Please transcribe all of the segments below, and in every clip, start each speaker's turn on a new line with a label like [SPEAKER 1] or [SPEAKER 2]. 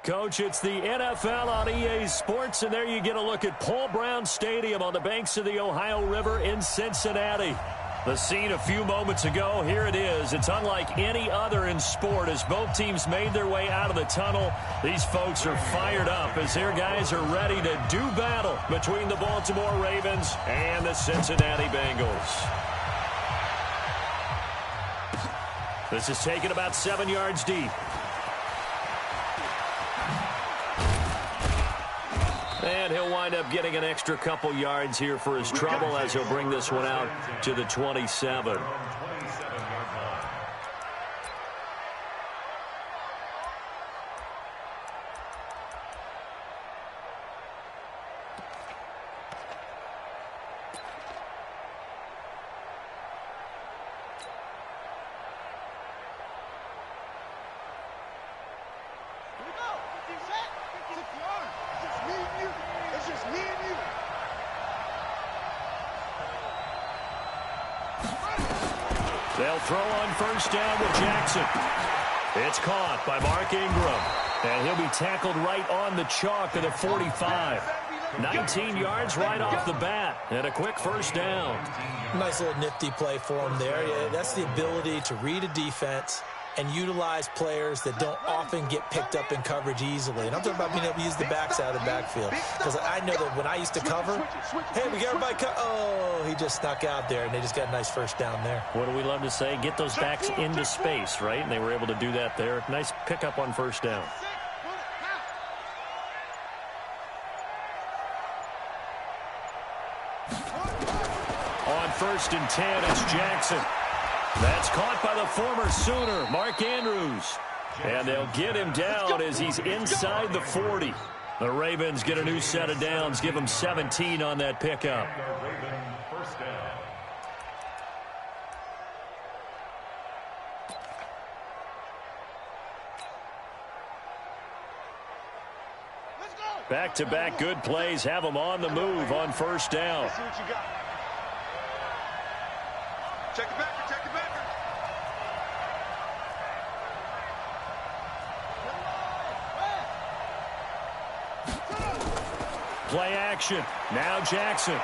[SPEAKER 1] Coach, it's the NFL on EA Sports, and there you get a look at Paul Brown Stadium on the banks of the Ohio River in Cincinnati. The scene a few moments ago, here it is. It's unlike any other in sport as both teams made their way out of the tunnel. These folks are fired up as their guys are ready to do battle between the Baltimore Ravens and the Cincinnati Bengals. This is taken about 7 yards deep. And he'll wind up getting an extra couple yards here for his trouble as he'll bring this one out to the 27. They'll throw on first down with Jackson. It's caught by Mark Ingram. And he'll be tackled right on the chalk of the 45. 19 yards right off the bat. And a quick first down.
[SPEAKER 2] Nice little nifty play for him there. Yeah, that's the ability to read a defense and utilize players that don't often get picked up in coverage easily. And I'm talking about being able to use the backside of the backfield. Because I know that when I used to cover, hey, we got everybody oh, he just snuck out there, and they just got a nice first down there.
[SPEAKER 1] What do we love to say? Get those backs into space, right? And they were able to do that there. Nice pickup on first down. On 1st and 10, it's Jackson. That's caught by the former Sooner, Mark Andrews. And they'll get him down as he's inside the 40. The Ravens get a new set of downs, give him 17 on that pickup. Back-to-back good plays have him on the move on first down.
[SPEAKER 3] Check it back, check it back.
[SPEAKER 1] Play action. Now Jackson.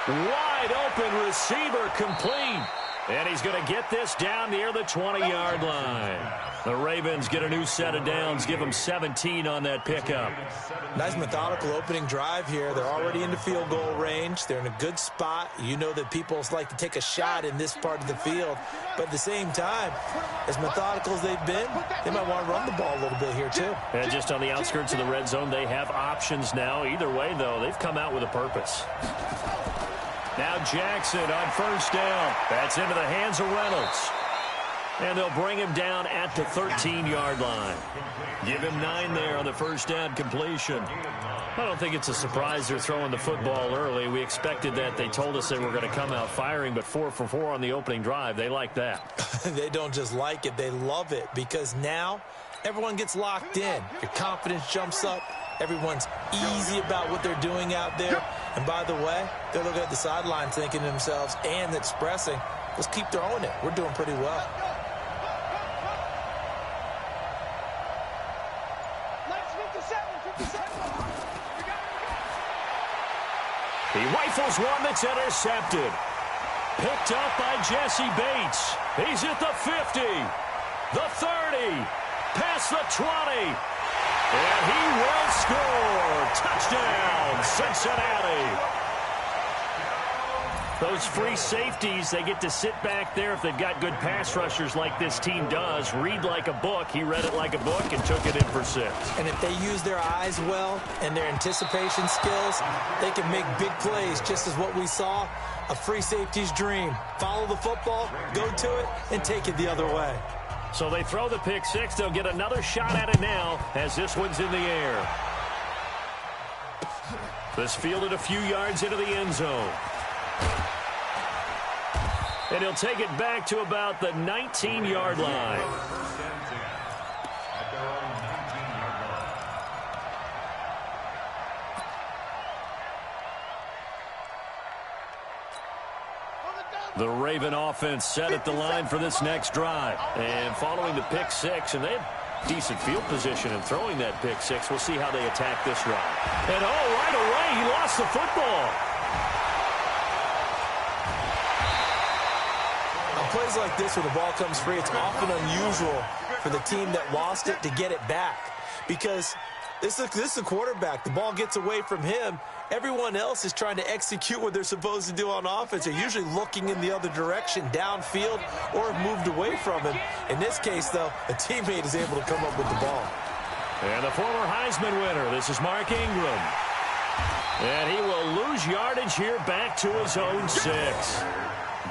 [SPEAKER 1] Wide open receiver complete. And he's going to get this down near the 20-yard line. The Ravens get a new set of downs, give them 17 on that pickup.
[SPEAKER 2] Nice methodical opening drive here. They're already into field goal range. They're in a good spot. You know that people like to take a shot in this part of the field. But at the same time, as methodical as they've been, they might want to run the ball a little bit here too.
[SPEAKER 1] And just on the outskirts of the red zone, they have options now. Either way, though, they've come out with a purpose. Now Jackson on first down. That's into the hands of Reynolds. And they'll bring him down at the 13-yard line. Give him 9 there on the first down completion. I don't think it's a surprise they're throwing the football early. We expected that. They told us they were going to come out firing, but 4 for 4 on the opening drive. They like that.
[SPEAKER 2] They don't just like it. They love it because now everyone gets locked in. Your confidence jumps up. Everyone's easy about what they're doing out there. And by the way, they're looking at the sideline thinking to themselves and expressing, let's keep throwing it. We're doing pretty well.
[SPEAKER 1] He rifles one that's intercepted. Picked up by Jesse Bates. He's at the 50, the 30, past the 20. And he will score. Touchdown, Cincinnati. Those free safeties, they get to sit back there if they've got good pass rushers like this team does. Read like a book. He read it like a book and took it in for 6.
[SPEAKER 2] And if they use their eyes well and their anticipation skills, they can make big plays, just as what we saw, a free safety's dream. Follow the football, go to it, and take it the other way.
[SPEAKER 1] So they throw the pick 6. They'll get another shot at it now as this one's in the air. This fielded a few yards into the end zone. And he'll take it back to about the 19-yard line. The Raven offense set at the line for this next drive. And following the pick 6, and they've Decent field position and throwing that pick six. We'll see how they attack this drive. And right away, he lost the football.
[SPEAKER 2] On plays like this where the ball comes free, it's often unusual for the team that lost it to get it back, because this is a quarterback. The ball gets away from him. Everyone else is trying to execute what they're supposed to do on offense. They're usually looking in the other direction, downfield, or have moved away from him. In this case, though, a teammate is able to come up with the ball.
[SPEAKER 1] And the former Heisman winner, this is Mark Ingram. And he will lose yardage here back to his own 6.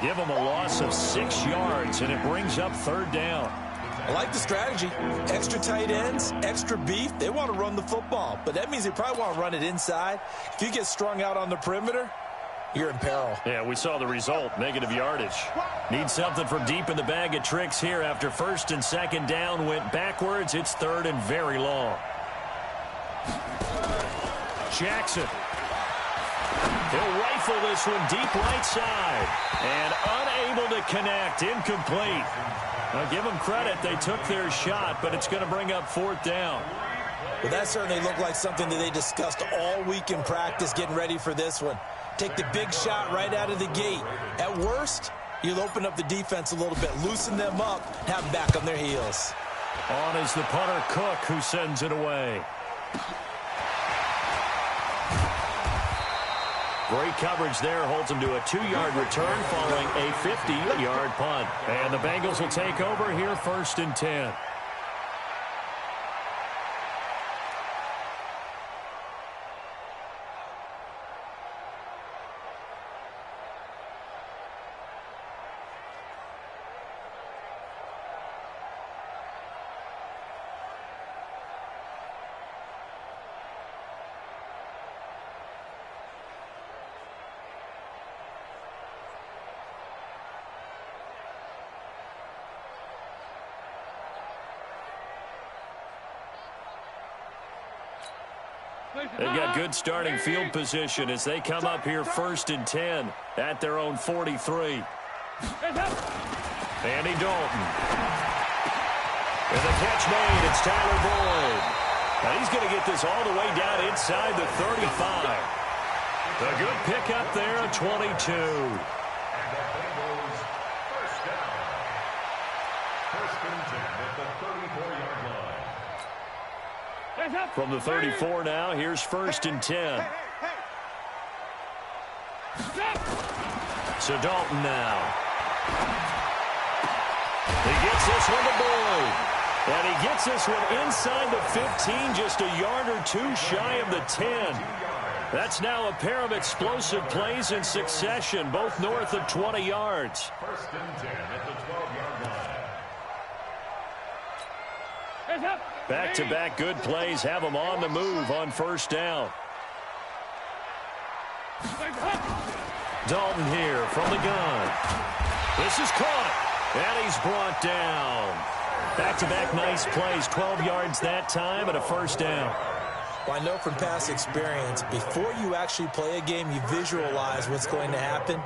[SPEAKER 1] Give him a loss of 6 yards, and it brings up 3rd down.
[SPEAKER 2] I like the strategy. Extra tight ends, extra beef. They want to run the football, but that means they probably want to run it inside. If you get strung out on the perimeter, you're in peril.
[SPEAKER 1] Yeah, we saw the result, negative yardage. Need something from deep in the bag of tricks here after 1st and 2nd down went backwards. It's 3rd and very long. Jackson. He'll rifle this one deep right side. And unable to connect, incomplete. Now, give them credit. They took their shot, but it's going to bring up 4th down.
[SPEAKER 2] Well, that certainly looked like something that they discussed all week in practice getting ready for this one. Take the big shot right out of the gate. At worst, you'll open up the defense a little bit, loosen them up, and have them back on their heels.
[SPEAKER 1] On is the punter, Cook, who sends it away. Great coverage there, holds him to a 2-yard return following a 50-yard punt. And the Bengals will take over here 1st and 10. They've got good starting field position as they come up here 1st and 10 at their own 43. Andy Dalton. And the catch made. It's Tyler Boyd. Now he's going to get this all the way down inside the 35. A good pickup there, a 22. From the 34 now, here's 1st and 10. So Dalton now. He gets this one to Boyd. And he gets this one inside the 15, just a yard or 2 shy of the 10. That's now a pair of explosive plays in succession, both north of 20 yards.
[SPEAKER 3] 1st and 10 at the 12-yard line.
[SPEAKER 1] Back-to-back good plays have them on the move on 1st down. Dalton here from the gun. This is caught, and he's brought down. Back-to-back nice plays, 12 yards that time and a 1st down.
[SPEAKER 2] Well, I know from past experience, before you actually play a game, you visualize what's going to happen.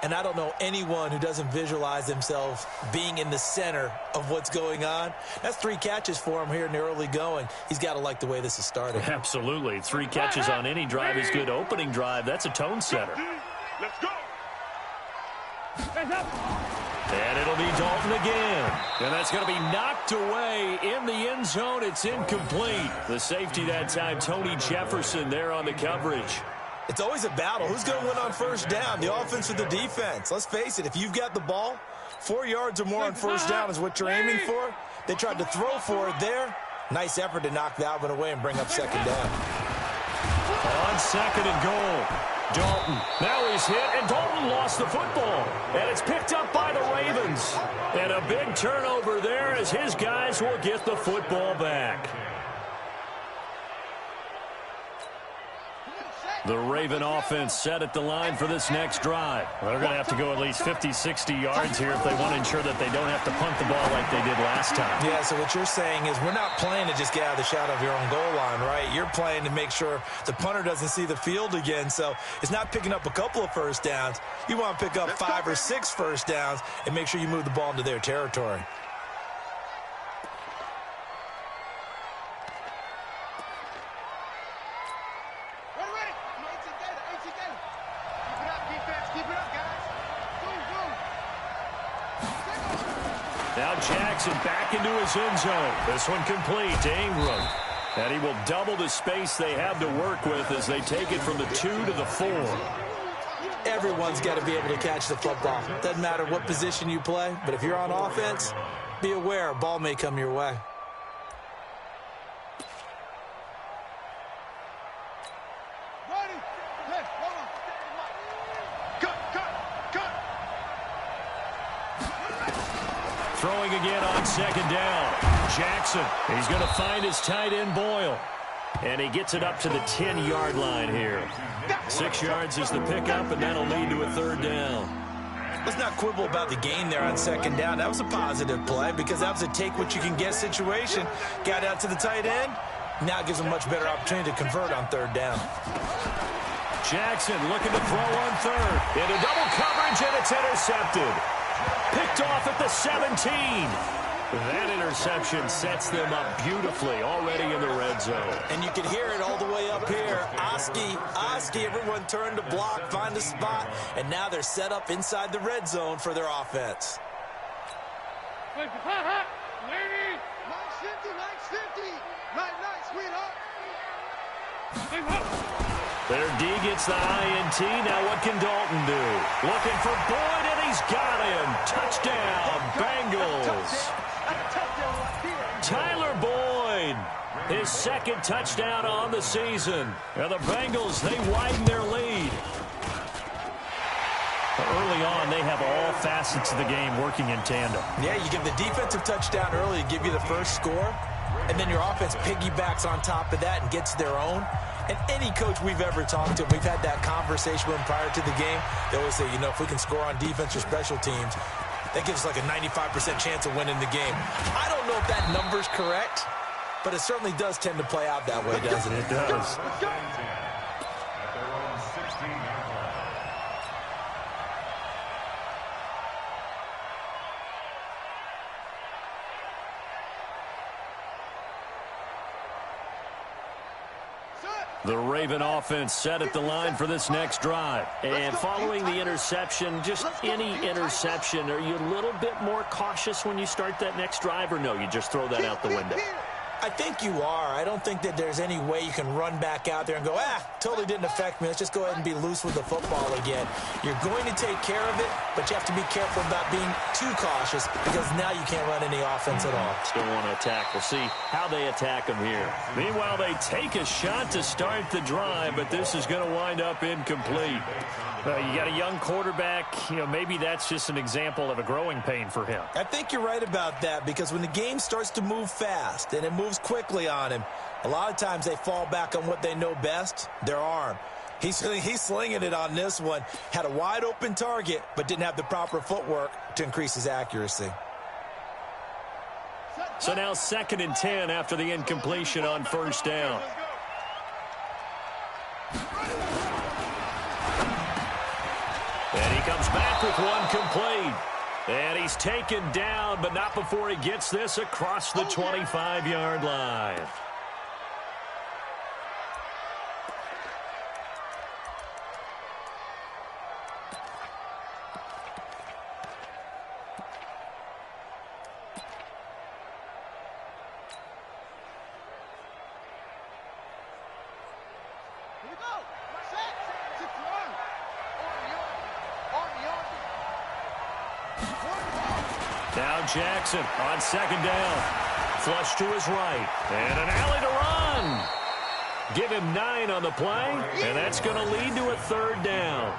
[SPEAKER 2] And I don't know anyone who doesn't visualize themselves being in the center of what's going on. That's 3 catches for him here in the early going. He's got to like the way this is started.
[SPEAKER 1] Absolutely. 3 catches on any drive is good. Opening drive, that's a tone setter.
[SPEAKER 3] Let's go.
[SPEAKER 1] And it'll be Dalton again. And that's going to be knocked away in the end zone. It's incomplete. The safety that time, Tony Jefferson there on the coverage.
[SPEAKER 2] It's always a battle. Who's going to win on 1st down, the offense or the defense? Let's face it, if you've got the ball, 4 yards or more on 1st down is what you're aiming for. They tried to throw for it there. Nice effort to knock that one away and bring up 2nd down.
[SPEAKER 1] On 2nd and goal. Dalton. Now he's hit, and Dalton lost the football. And it's picked up by the Ravens. And a big turnover there as his guys will get the football back. The Raven offense set at the line for this next drive. Well, they're going to have to go at least 50, 60 yards here if they want to ensure that they don't have to punt the ball like they did last time.
[SPEAKER 2] Yeah, so what you're saying is we're not playing to just get out of the shot of your own goal line, right? You're playing to make sure the punter doesn't see the field again. So it's not picking up a couple of 1st downs. You want to pick up 5 or 6 1st downs and make sure you move the ball into their territory.
[SPEAKER 1] Jackson back into his end zone. This one complete to Ingram. And he will double the space they have to work with as they take it from the 2 to the 4.
[SPEAKER 2] Everyone's got to be able to catch the football. Doesn't matter what position you play, but if you're on offense, be aware a ball may come your way.
[SPEAKER 1] Throwing again on second down. Jackson, he's going to find his tight end Boyle. And he gets it up to the 10-yard line here. 6 yards is the pickup, and that'll lead to a third down.
[SPEAKER 2] Let's not quibble about the gain there on second down. That was a positive play because that was a take-what-you-can-get situation. Got out to the tight end. Now it gives him a much better opportunity to convert on third down.
[SPEAKER 1] Jackson looking to throw on third. Into double coverage, and it's intercepted. Picked off at the 17. That interception sets them up beautifully already in the red zone.
[SPEAKER 2] And you can hear it all the way up here. Oski, everyone turned to block, find a spot, and now they're set up inside the red zone for their offense.
[SPEAKER 4] Nice 50, nice, sweetheart.
[SPEAKER 1] Their D gets the INT. Now what can Dalton do? Looking for Boyd, and he's got him. Touchdown, Bengals. Tyler Boyd, his second touchdown on the season. And the Bengals, they widen their lead. Early on, they have all facets of the game working in tandem.
[SPEAKER 2] Yeah, you give the defensive touchdown early to give you the first score, and then your offense piggybacks on top of that and gets their own. And any coach we've ever talked to, we've had that conversation with them prior to the game. They always say, you know, if we can score on defense or special teams, that gives us like a 95% chance of winning the game. I don't know if that number's correct, but it certainly does tend to play out that way, doesn't it?
[SPEAKER 1] It does. The Raven offense set at the line for this next drive. And following the interception, just any interception, are you a little bit more cautious when you start that next drive, or no, you just throw that out the window?
[SPEAKER 2] I think you are. I don't think that there's any way you can run back out there and go, totally didn't affect me. Let's just go ahead and be loose with the football again. You're going to take care of it, but you have to be careful about being too cautious because now you can't run any offense at all.
[SPEAKER 1] Still want to attack. We'll see how they attack them here. Meanwhile, they take a shot to start the drive, but this is going to wind up incomplete. You got a young quarterback. You know, maybe that's just an example of a growing pain for him.
[SPEAKER 2] I think you're right about that because when the game starts to move fast and it moves quickly on him, a lot of times they fall back on what they know best, their arm. He's slinging it on this one. Had a wide open target, but didn't have the proper footwork to increase his accuracy.
[SPEAKER 1] So now 2nd and 10 after the incompletion on first down. And he comes back with one complete. And he's taken down, but not before he gets this across the 25-yard line. Now Jackson on second down. Flush to his right. And an alley to run. Give him 9 on the play. And that's going to lead to a third down.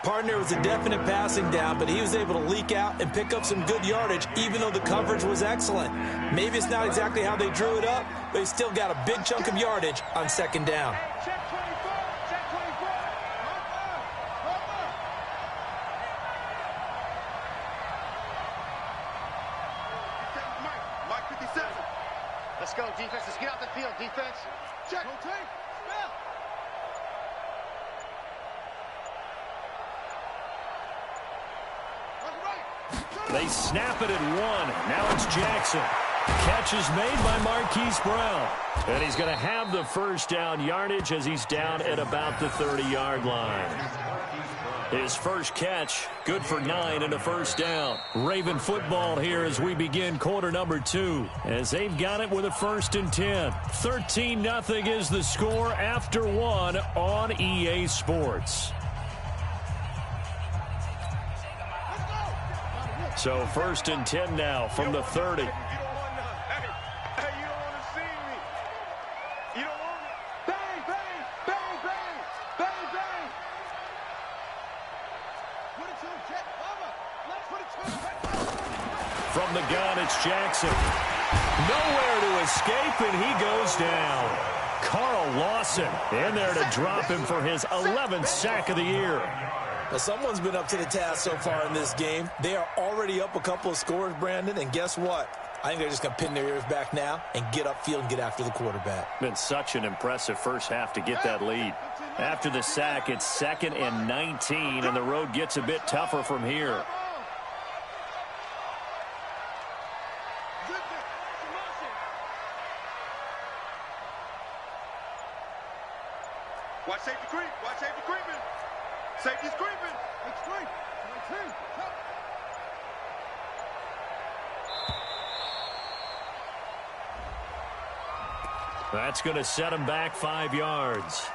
[SPEAKER 2] Partner was a definite passing down, but he was able to leak out and pick up some good yardage, even though the coverage was excellent. Maybe it's not exactly how they drew it up, but he still got a big chunk of yardage on second down.
[SPEAKER 4] Let's go, defense. Let's get out the field, defense. Check.
[SPEAKER 1] They snap it at 1. Now it's Jackson. Catch is made by Marquise Brown. And he's going to have the first down yardage as he's down at about the 30-yard line. His first catch, good for 9 and a first down. Raven football here as we begin quarter number 2. As they've got it with a 1st and 10. 13-0 is the score after 1 on EA Sports. So 1st and 10 now from the 30. From the gun, it's Jackson. Nowhere to escape, and he goes down. Carl Lawson in there to drop him for his 11th sack of the year.
[SPEAKER 2] Well, someone's been up to the task so far in this game. They are already up a couple of scores, Brandon, and guess what? I think they're just going to pin their ears back now and get upfield and get after the quarterback.
[SPEAKER 1] Been such an impressive first half to get that lead. After the sack, it's 2nd and 19, and the road gets a bit tougher from here.
[SPEAKER 3] Watch safety creep. Watch safety creeping. Safety's creeping. It's creep.
[SPEAKER 1] That's going to set him back 5 yards.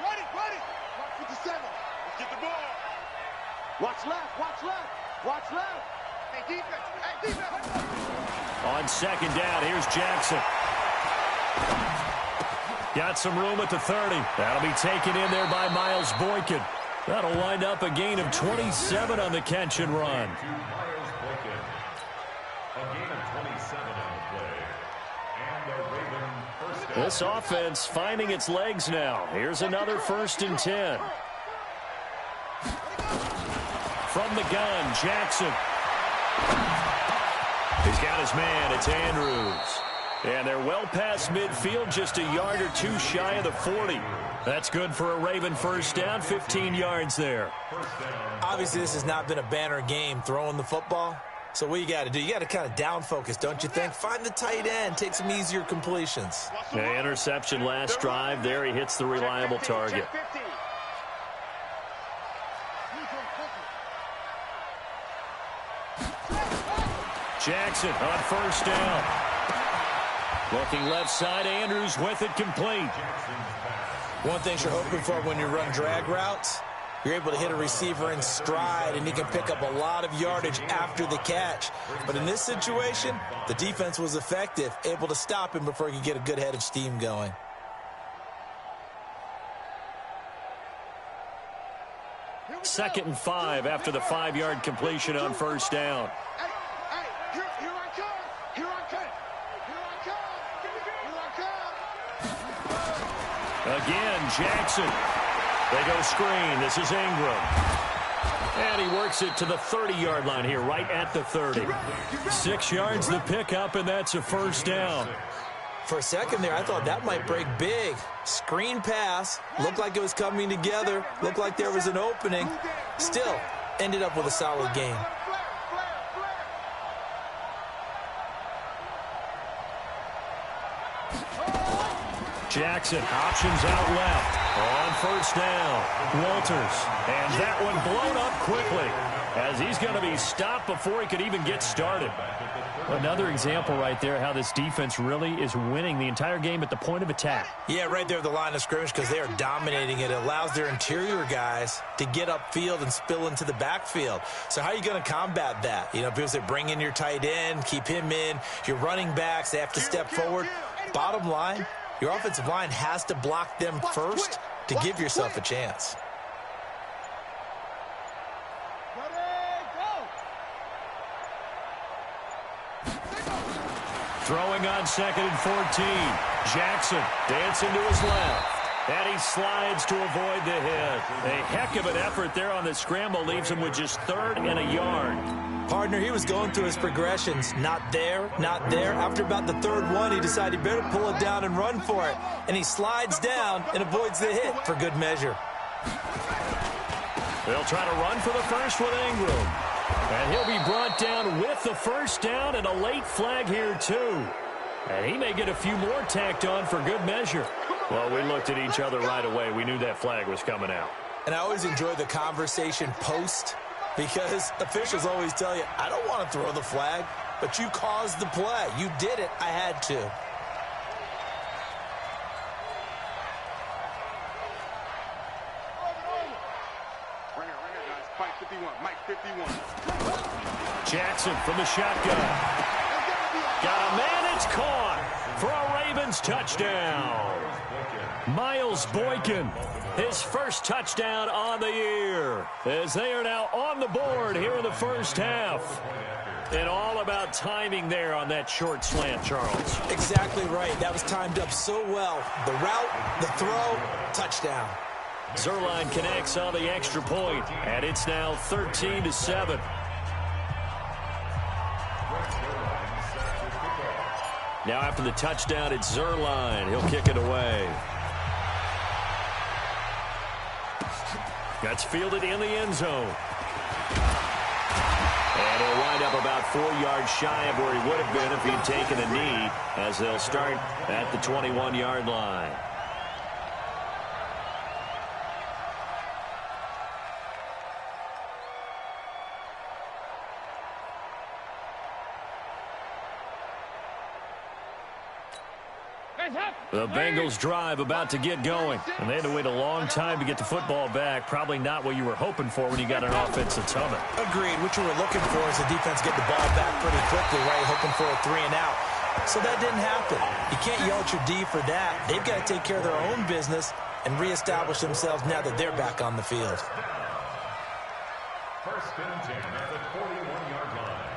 [SPEAKER 4] Ready. Watch 57.
[SPEAKER 3] Let's get the ball.
[SPEAKER 4] Watch left. Watch left. Hey, defense.
[SPEAKER 1] On 2nd down, here's Jackson. Got some room at the 30. That'll be taken in there by Miles Boykin. That'll wind up a gain of 27 on the catch and run. This offense finding its legs now. Here's another 1st and 10. From the gun, Jackson. He's got his man. It's Andrews. And they're well past midfield, just a yard or 2 shy of the 40. That's good for a Raven first down, 15 yards there.
[SPEAKER 2] Obviously, this has not been a banner game throwing the football. So what you got to do, you got to kind of down focus, don't you think? Find the tight end, take some easier completions.
[SPEAKER 1] The interception last drive there. He hits the reliable target. Jackson on 1st down. Looking left side, Andrews with it complete.
[SPEAKER 2] One thing you're hoping for when you run drag routes, you're able to hit a receiver in stride, and he can pick up a lot of yardage after the catch. But in this situation, the defense was effective, able to stop him before he could get a good head of steam going.
[SPEAKER 1] Second and 5 after the 5-yard completion on 1st down. Again, Jackson. They go screen. This is Ingram. And he works it to the 30-yard line here, right at the 30. 6 yards the pickup, and that's a 1st down.
[SPEAKER 2] For a second there, I thought that might break big. Screen pass. Looked like it was coming together. Looked like there was an opening. Still, ended up with a solid gain.
[SPEAKER 1] Jackson, options out left. On 1st down, Walters. And that one blown up quickly as he's going to be stopped before he could even get started. Another example right there how this defense really is winning the entire game at the point of attack.
[SPEAKER 2] Yeah, right there at the line of scrimmage because they are dominating it. It allows their interior guys to get upfield and spill into the backfield. So how are you going to combat that? You know, people say bring in your tight end, keep him in. Your running backs, they have to step forward. Bottom line, your offensive line has to block them first to give yourself a chance.
[SPEAKER 1] Throwing on 2nd and 14. Jackson dancing to his left. And he slides to avoid the hit. A heck of an effort there on the scramble. Leaves him with just 3rd and a yard.
[SPEAKER 2] Partner, he was going through his progressions. Not there, not there. After about the 3rd one, he decided he better pull it down and run for it. And he slides down and avoids the hit for good measure.
[SPEAKER 1] They'll try to run for the first with Ingram. And he'll be brought down with the 1st down and a late flag here, too. And he may get a few more tacked on for good measure. Well, we looked at each other right away. We knew that flag was coming out.
[SPEAKER 2] And I always enjoy the conversation post because officials always tell you, I don't want to throw the flag, but you caused the play. You did it. I had to.
[SPEAKER 3] Right here, guys. Mike 51. Mike 51.
[SPEAKER 1] Jackson from the shotgun. Got a man. It's caught for a Ravens touchdown. Miles Boykin, his first touchdown on the year, as they are now on the board here in the first half. And all about timing there on that short slant, Charles.
[SPEAKER 2] Exactly right. That was timed up so well. The route, the throw, touchdown.
[SPEAKER 1] Zerline connects on the extra point, and it's now 13-7. Now after the touchdown, it's Zerline. He'll kick it away. That's fielded in the end zone. And he'll wind up about 4 yards shy of where he would have been if he'd taken a knee, as they'll start at the 21-yard line. The Bengals drive about to get going, and they had to wait a long time to get the football back. Probably not what you were hoping for when you got an offense that's humming.
[SPEAKER 2] Agreed. What you were looking for is the defense get the ball back pretty quickly, right? Hoping for a 3 and out. So that didn't happen. You can't yell at your D for that. They've got to take care of their own business and reestablish themselves now that they're back on the field.
[SPEAKER 5] First and 10 at the 41-yard line.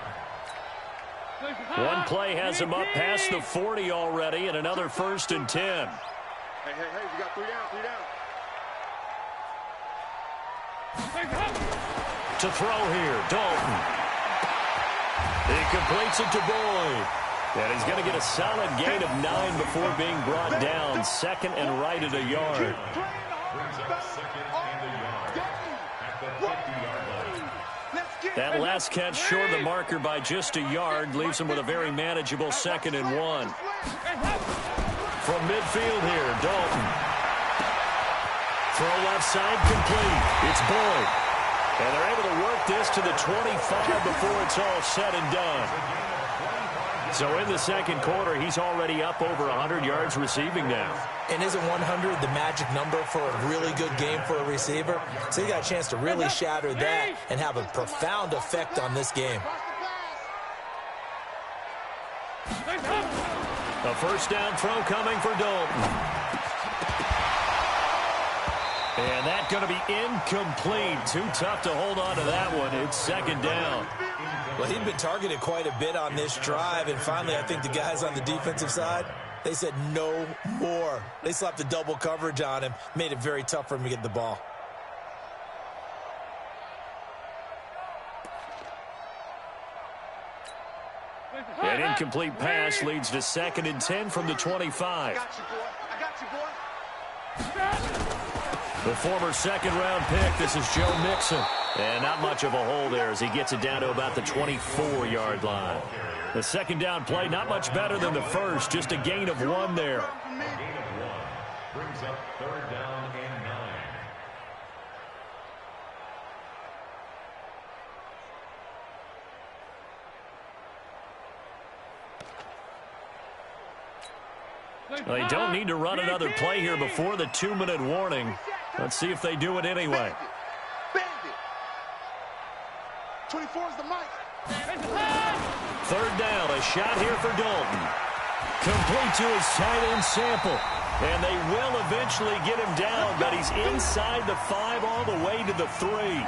[SPEAKER 1] One play has him up past the 40 already, and another first and 10.
[SPEAKER 3] Hey, you got 3 down, 3 down.
[SPEAKER 1] To throw here, Dalton. He completes it to Boyd. And he's going to get a solid gain of 9 before being brought down. Second and right at a yard.
[SPEAKER 5] Brings up second and a yard at the 50-yard line.
[SPEAKER 1] That last catch short of the marker by just a yard leaves him with a very manageable 2nd and 1. From midfield here, Dalton. Throw left side complete. It's Boyd. And they're able to work this to the 25 before it's all said and done. So in the second quarter, he's already up over 100 yards receiving now.
[SPEAKER 2] And isn't 100 the magic number for a really good game for a receiver? So he got a chance to really shatter that and have a profound effect on this game.
[SPEAKER 1] A first down throw coming for Dalton. And that's going to be incomplete. Too tough to hold on to that one. It's second down.
[SPEAKER 2] Well, he'd been targeted quite a bit on this drive, and finally I think the guys on the defensive side, they said no more. They slapped the double coverage on him, made it very tough for him to get the ball.
[SPEAKER 1] An incomplete pass leads to 2nd and 10 from the 25.
[SPEAKER 3] I got you, boy.
[SPEAKER 1] The former second-round pick, this is Joe Mixon. And not much of a hole there as he gets it down to about the 24-yard line. The second down play, not much better than the first, just a gain of 1 there.
[SPEAKER 5] A gain of 1 brings up 3rd down and
[SPEAKER 3] 9.
[SPEAKER 1] Well, they don't need to run another play here before the 2-minute warning. Let's see if they do it anyway.
[SPEAKER 3] Bandit. 24 is the mic.
[SPEAKER 1] 3rd down, a shot here for Dalton. Complete to his tight end Sample. And they will eventually get him down, but he's inside the 5 all the way to the 3.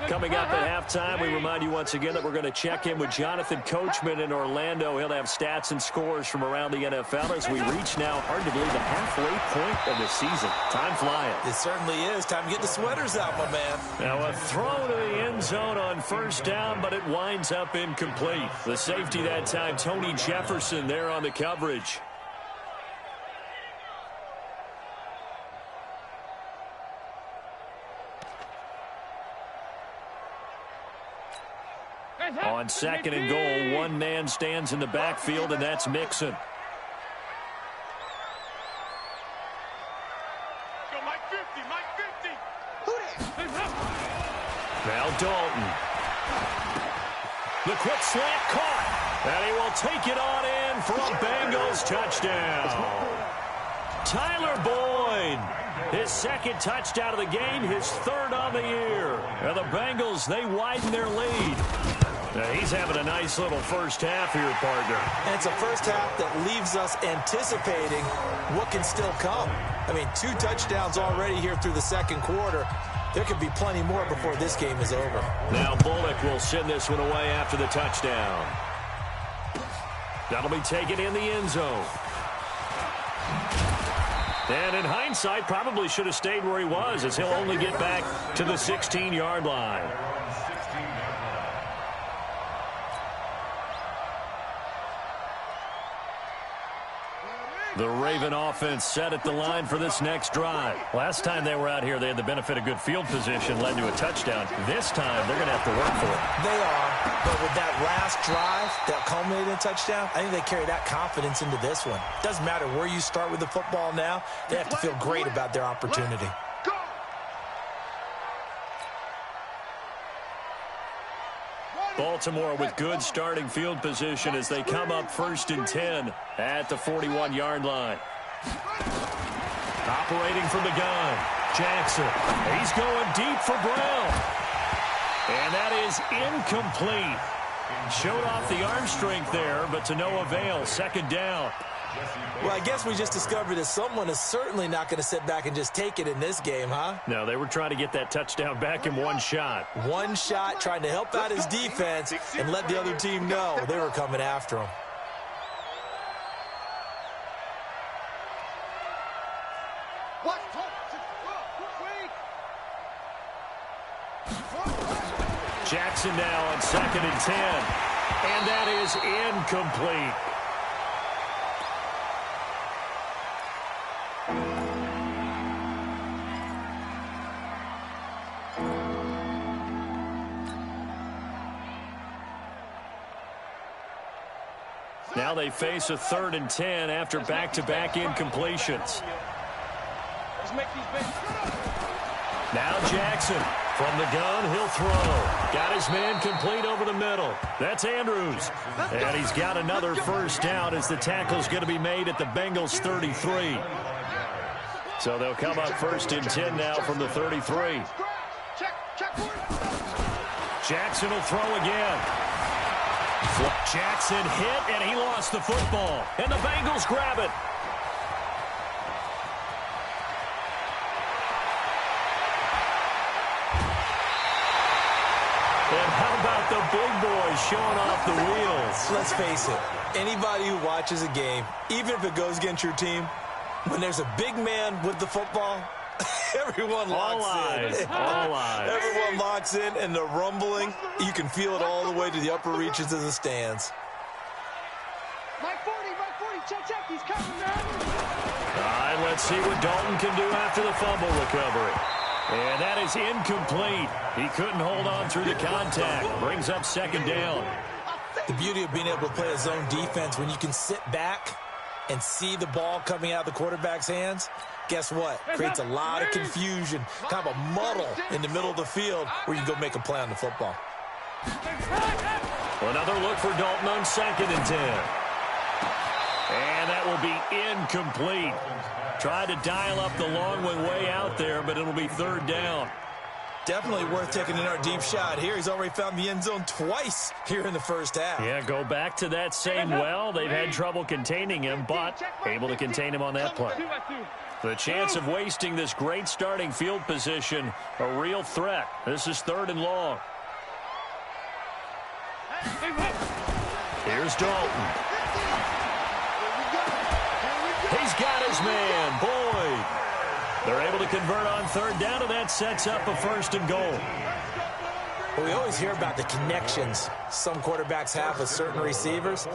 [SPEAKER 1] Coming up at halftime, we remind you once again that we're going to check in with Jonathan Coachman in Orlando. He'll have stats and scores from around the NFL as we reach now, hard to believe, the halfway point of the season. Time flying.
[SPEAKER 2] It certainly is. Time to get the sweaters out, my man.
[SPEAKER 1] Now a throw to the end zone on first down, but it winds up incomplete. The safety that time, Tony Jefferson, there on the coverage. On 2nd and goal, one man stands in the backfield, and that's Mixon.
[SPEAKER 3] Go, Mike 50, Mike 50.
[SPEAKER 1] Now Dalton. The quick slant caught. And he will take it on in for a Bengals touchdown. Tyler Boyd, his 2nd touchdown of the game, his 3rd on the year. And the Bengals, they widen their lead. Now he's having a nice little first half here, partner.
[SPEAKER 2] And it's a first half that leaves us anticipating what can still come. I mean, 2 touchdowns already here through the 2nd quarter. There could be plenty more before this game is over.
[SPEAKER 1] Now Bullock will send this one away after the touchdown. That'll be taken in the end zone. And in hindsight, probably should have stayed where he was, as he'll only get back to the 16-yard line. The Raven offense set at the line for this next drive. Last time they were out here, they had the benefit of good field position, led to a touchdown. This time, they're going to have to work for it.
[SPEAKER 2] They are, but with that last drive that culminated in a touchdown, I think they carry that confidence into this one. Doesn't matter where you start with the football now, they have to feel great about their opportunity.
[SPEAKER 1] Baltimore with good starting field position as they come up 1st and 10 at the 41-yard line. Operating from the gun, Jackson. He's going deep for Brown. And that is incomplete. Showed off the arm strength there, but to no avail. 2nd down.
[SPEAKER 2] Well, I guess we just discovered that someone is certainly not going to sit back and just take it in this game, huh?
[SPEAKER 1] No, they were trying to get that touchdown back in one shot.
[SPEAKER 2] One shot, trying to help out his defense and let the other team know they were coming after him.
[SPEAKER 1] Jackson now on 2nd and 10. And that is incomplete. Now they face a 3rd and 10 after back-to-back incompletions. Now Jackson from the gun, he'll throw. Got his man complete over the middle. That's Andrews. And he's got another first down as the tackle's going to be made at the Bengals 33. So they'll come up 1st and 10 now from the 33. Jackson will throw again. Jackson hit, and he lost the football. And the Bengals grab it. And how about the big boys showing off the wheels?
[SPEAKER 2] Let's face it, anybody who watches a game, even if it goes against your team, when there's a big man with the football, everyone locks in.
[SPEAKER 1] All eyes.
[SPEAKER 2] Everyone locks in, and the rumbling, you can feel it all the way to the upper reaches of the stands.
[SPEAKER 4] Mike 40, check, he's coming, man.
[SPEAKER 1] All right, let's see what Dalton can do after the fumble recovery. And that is incomplete. He couldn't hold on through the contact. Brings up 2nd down.
[SPEAKER 2] The beauty of being able to play a zone defense when you can sit back and see the ball coming out of the quarterback's hands, guess what? Creates a lot of confusion, kind of a muddle in the middle of the field where you can go make a play on the football.
[SPEAKER 1] Another look for Dalton on 2nd and 10. And that will be incomplete. Tried to dial up the long one way out there, but it'll be 3rd down.
[SPEAKER 2] Definitely worth taking in our deep shot here. He's already found the end zone twice here in the first half.
[SPEAKER 1] Yeah, go back to that same well. They've had trouble containing him, but able to contain him on that play. The chance of wasting this great starting field position, a real threat. This is 3rd and long. Here's Dalton. He's got his man, Boyd. They're able to convert on 3rd down, and that sets up a 1st and goal.
[SPEAKER 2] Well, we always hear about the connections some quarterbacks have with certain receivers.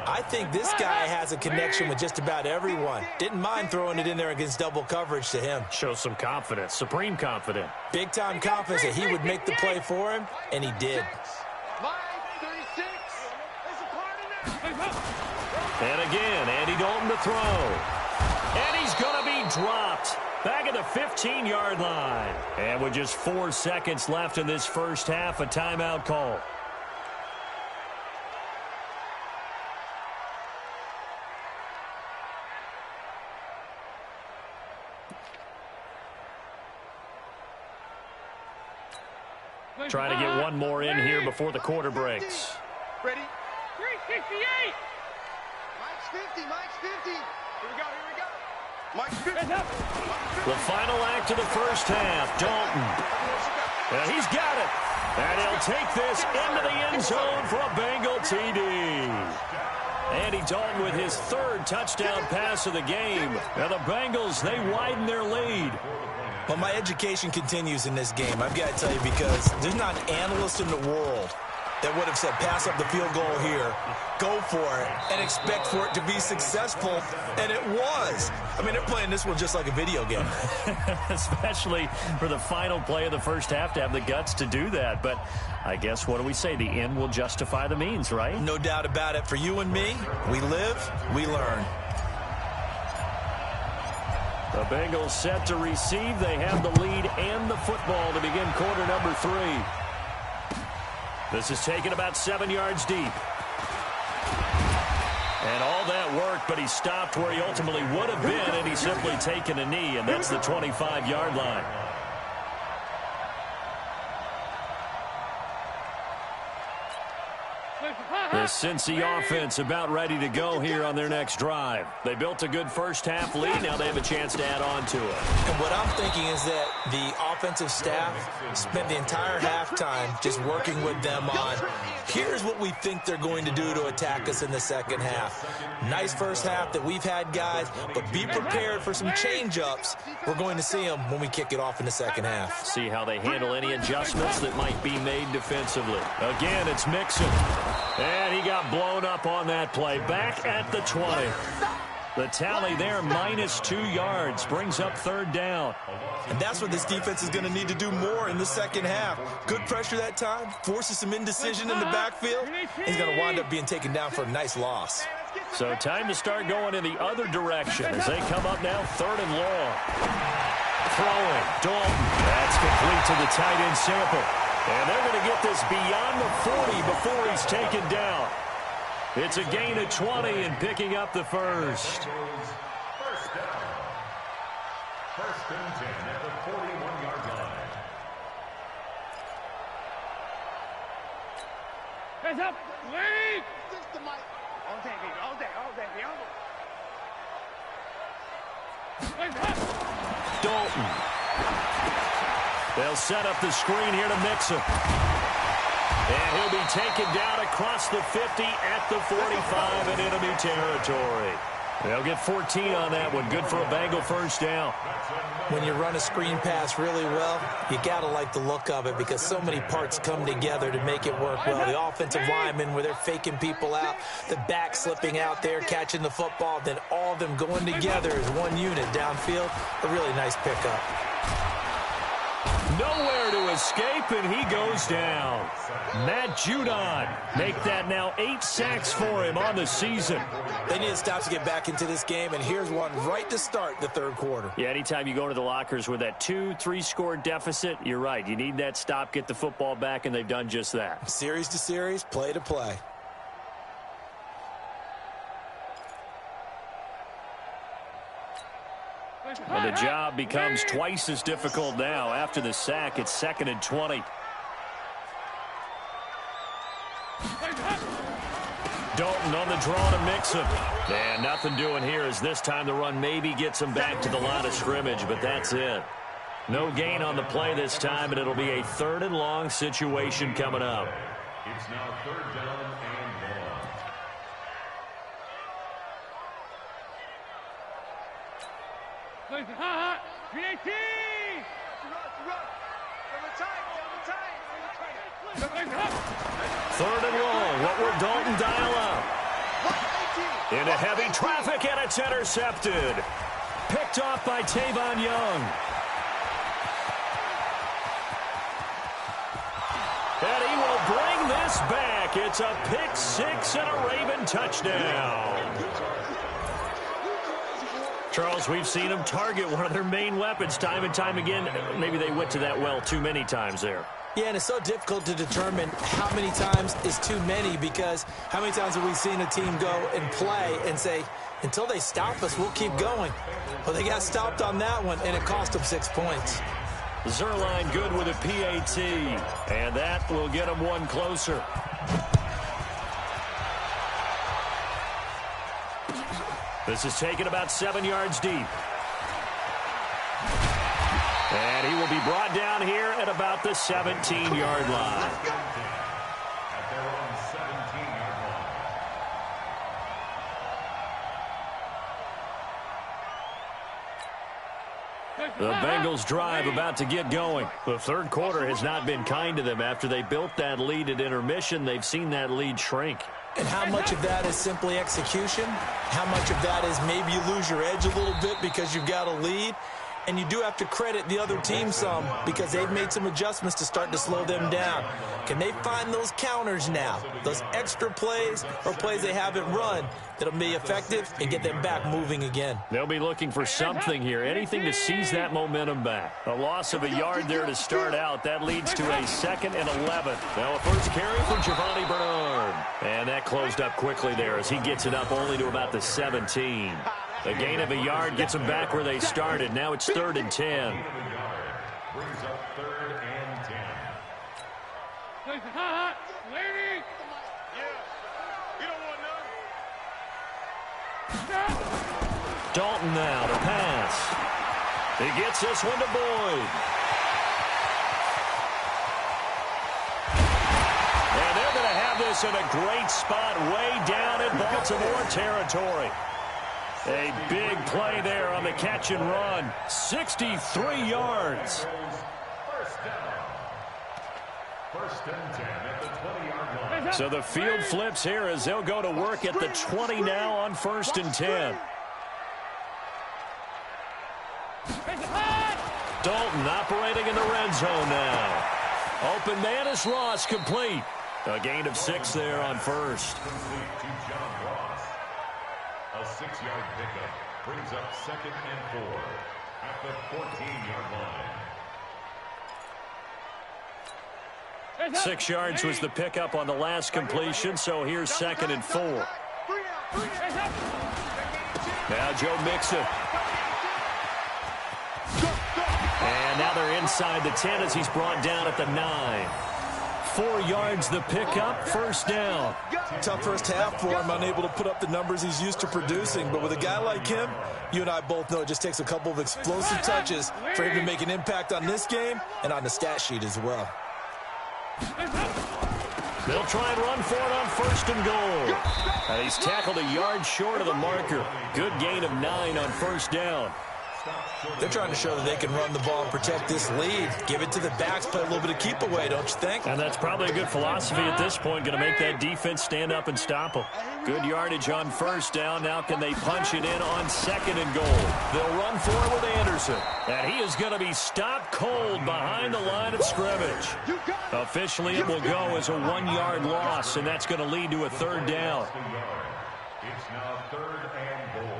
[SPEAKER 2] I think this guy has a connection with just about everyone. Didn't mind throwing it in there against double coverage to him.
[SPEAKER 1] Shows some confidence, supreme confidence.
[SPEAKER 2] Big-time confidence that he would make the play for him, and he did.
[SPEAKER 1] And again, Andy Dalton to throw. And he's going to be dropped. Back at the 15-yard line. And with just 4 seconds left in this first half, a timeout call. Trying to get one more in here before the quarter breaks.
[SPEAKER 3] Ready?
[SPEAKER 4] 368. Mike's 50. Mike's 50.
[SPEAKER 3] Here we go. Here we go. Mike's 50.
[SPEAKER 1] The final act of the first half, Dalton. And he's got it. And he'll take this into the end zone for a Bengal TD. Andy Dalton with his 3rd touchdown pass of the game. Now the Bengals, they widen their lead.
[SPEAKER 2] Well, my education continues in this game. I've got to tell you, because there's not an analyst in the world that would have said pass up the field goal here, go for it, and expect for it to be successful, and it was. I mean, they're playing this one just like a video game.
[SPEAKER 1] Especially for the final play of the first half to have the guts to do that. But I guess, what do we say? The end will justify the means, right?
[SPEAKER 2] No doubt about it. For you and me, we live, we learn.
[SPEAKER 1] The Bengals set to receive. They have the lead and the football to begin quarter number 3. This is taken about 7 yards deep. And all that work, but he stopped where he ultimately would have been, and he's simply taken a knee, and that's the 25-yard line. The Cincy offense about ready to go here on their next drive. They built a good first-half lead. Now they have a chance to add on to it.
[SPEAKER 2] And what I'm thinking is that the offensive staff spent the entire halftime just working with them on, here's what we think they're going to do to attack us in the second half. Nice first half that we've had, guys, but be prepared for some change-ups. We're going to see them when we kick it off in the second half.
[SPEAKER 1] See how they handle any adjustments that might be made defensively. Again, it's Mixon. And he got blown up on that play. Back at the 20. The tally there, -2 yards, brings up 3rd down.
[SPEAKER 2] And that's what this defense is going to need to do more in the second half. Good pressure that time, forces some indecision in the backfield. He's going to wind up being taken down for a nice loss.
[SPEAKER 1] So time to start going in the other direction as they come up now 3rd and long. Throwing, Dalton. That's complete to the tight end Sample. And they're going to get this beyond the 40 before he's taken down. It's a gain of 20 and picking up the first.
[SPEAKER 5] First down. 1st and 10 at the 41-yard line.
[SPEAKER 4] Hands up. Wait. Just the mic. All day, baby. All day. All day.
[SPEAKER 1] Dalton. They'll set up the screen here to Mixon. And he'll be taken down across the 50 at the 45 and enemy territory. They'll get 14 on that one. Good for a Bengal first down.
[SPEAKER 2] When you run a screen pass really well, you got to like the look of it because so many parts come together to make it work well. The offensive linemen where they're faking people out, the back slipping out there, catching the football, then all of them going together as one unit downfield. A really nice pickup.
[SPEAKER 1] Nowhere to escape, and he goes down. Matt Judon make that now 8 sacks for him on the season.
[SPEAKER 2] They need to stop to get back into this game, and here's one right to start the 3rd quarter.
[SPEAKER 1] Yeah, anytime you go to the lockers with that 2-3 score deficit, you're right. You need that stop, get the football back, and they've done just that.
[SPEAKER 2] Series to series, play to play.
[SPEAKER 1] And the job becomes twice as difficult now. After the sack, it's 2nd and 20. Dalton on the draw to Mixon. And nothing doing here as this time the run maybe gets him back to the line of scrimmage, but that's it. No gain on the play this time, and it'll be a 3rd and long situation coming up.
[SPEAKER 5] It's now 3rd down and long.
[SPEAKER 4] Hot. 318.
[SPEAKER 1] Third and long. What will Dalton dial up? Into heavy traffic, and it's intercepted. Picked off by Tavon Young. And he will bring this back. It's a pick six and a Raven touchdown. Charles, we've seen them target one of their main weapons time and time again. Maybe they went to that well too many times there.
[SPEAKER 2] Yeah, and it's so difficult to determine how many times is too many, because how many times have we seen a team go and play and say, until they stop us, we'll keep going. Well, they got stopped on that one, and it cost them 6 points.
[SPEAKER 1] Zerline good with a PAT, and that will get them one closer. This is taken about 7 yards deep. And he will be brought down here at about the 17-yard line.
[SPEAKER 5] At their own 17-yard line.
[SPEAKER 1] The Bengals drive about to get going. The third quarter has not been kind to them. After they built that lead at intermission, they've seen that lead shrink.
[SPEAKER 2] And how much of that is simply execution? How much of that is maybe you lose your edge a little bit because you've got a lead? And you do have to credit the other team some, because they've made some adjustments to start to slow them down. Can they find those counters now, those extra plays or plays they haven't run that'll be effective and get them back moving again?
[SPEAKER 1] They'll be looking for something here, anything to seize that momentum back. A loss of a yard there to start out. That leads to a 2nd and 11. Now a first carry for Giovanni Bernard. And that closed up quickly there as he gets it up only to about the 17. The gain of a yard gets them back where they started. Now it's 3rd and 10.
[SPEAKER 5] Brings up 3rd and 10.
[SPEAKER 3] Lady! Yeah. We don't want none.
[SPEAKER 1] Dalton now to pass. He gets this one to Boyd. And they're going to have this in a great spot way down in Baltimore territory. A big play there on the catch and run. 63 yards.
[SPEAKER 5] First and 10 at the 20-yard line.
[SPEAKER 1] So the field flips here as they'll go to work at the 20 now on 1st and 10. Dalton operating in the red zone now. Open man is lost, complete. A gain of 6 there on 1st.
[SPEAKER 5] Complete to John Ross. A 6-yard pickup brings up 2nd and 4 at the 14-yard line.
[SPEAKER 1] 6 yards was the pickup on the last completion, so here's 2nd and 4. Now Joe Mixon. And now they're inside the 10 as he's brought down at the 9. 4 yards the pickup, 1st down.
[SPEAKER 2] Tough first half for him, unable to put up the numbers he's used to producing. But with a guy like him, you and I both know it just takes a couple of explosive touches for him to make an impact on this game and on the stat sheet as well.
[SPEAKER 1] They'll try and run for it on 1st and goal. And he's tackled a yard short of the marker. Good gain of 9 on 1st down.
[SPEAKER 2] They're trying to show that they can run the ball and protect this lead. Give it to the backs, play a little bit of keep away, don't you think?
[SPEAKER 1] And that's probably a good philosophy at this point. Going to make that defense stand up and stop them. Good yardage on 1st down. Now can they punch it in on 2nd and goal? They'll run for it with Anderson. And he is going to be stopped cold behind the line of scrimmage. Officially, it will go as a 1-yard loss, and that's going to lead to a 3rd down.
[SPEAKER 5] It's now 3rd and goal.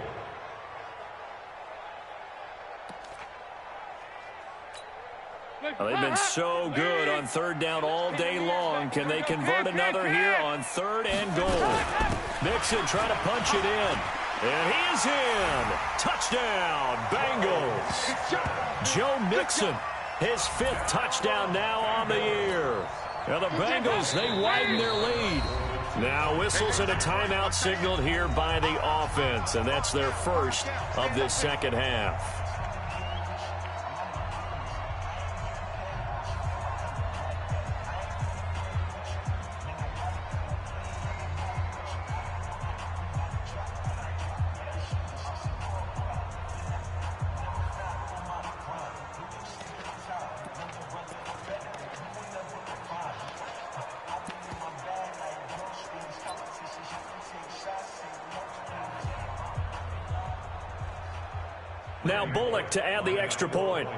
[SPEAKER 1] Well, they've been so good on 3rd down all day long. Can they convert another here on 3rd and goal? Mixon trying to punch it in. And he is in. Touchdown, Bengals. Joe Mixon, his 5th touchdown now on the year. Now the Bengals, they widen their lead. Now whistles and a timeout signaled here by the offense. And that's their first of this 2nd half. Now Bullock to add the extra point.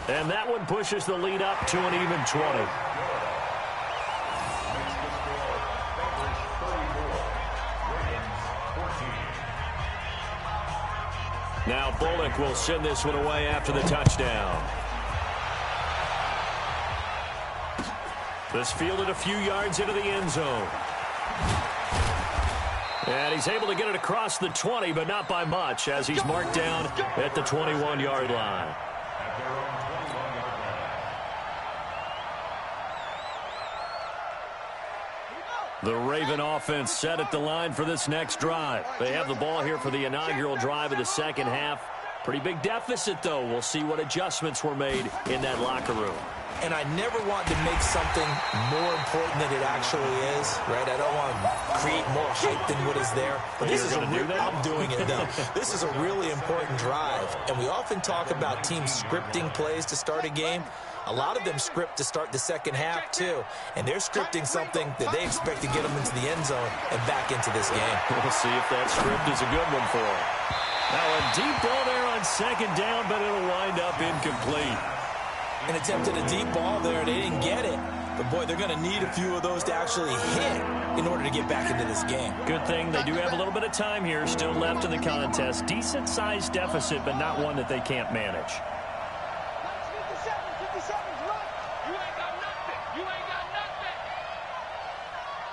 [SPEAKER 1] And that one pushes the lead up to an even 20. Now Bullock will send this one away after the touchdown. This fielded a few yards into the end zone. And he's able to get it across the 20, but not by much, as he's marked down at the 21-yard line. The Raven offense set at the line for this next drive. They have the ball here for the inaugural drive of the second half. Pretty big deficit, though. We'll see what adjustments were made in that locker room.
[SPEAKER 2] And I never want to make something more important than it actually is, right? I don't want to create more hype than what is there. But this is I'm doing it, though. This is a really important drive. And we often talk about teams scripting plays to start a game. A lot of them script to start the second half, too. And they're scripting something that they expect to get them into the end zone and back into this game.
[SPEAKER 1] We'll see if that script is a good one for them. Now a deep ball there on second down, but it'll wind up incomplete.
[SPEAKER 2] An attempt at a deep ball there. They didn't get it. But, boy, they're going to need a few of those to actually hit in order to get back into this game.
[SPEAKER 1] Good thing they do have a little bit of time here still left in the contest. Decent-sized deficit, but not one that they can't manage.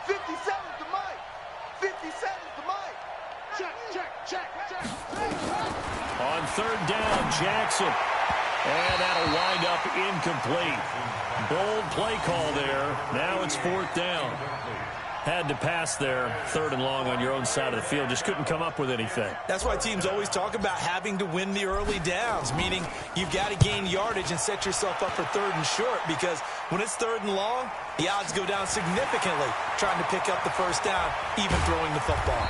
[SPEAKER 3] 57's the mic. 57's the mic. Check.
[SPEAKER 1] On third down, Jackson. And that'll wind up incomplete. Bold play call there. Now it's fourth down. Had to pass there, third and long on your own side of the field. Just couldn't come up with anything.
[SPEAKER 2] That's why teams always talk about having to win the early downs, meaning you've got to gain yardage and set yourself up for third and short, because when it's third and long, the odds go down significantly trying to pick up the first down, even throwing the football.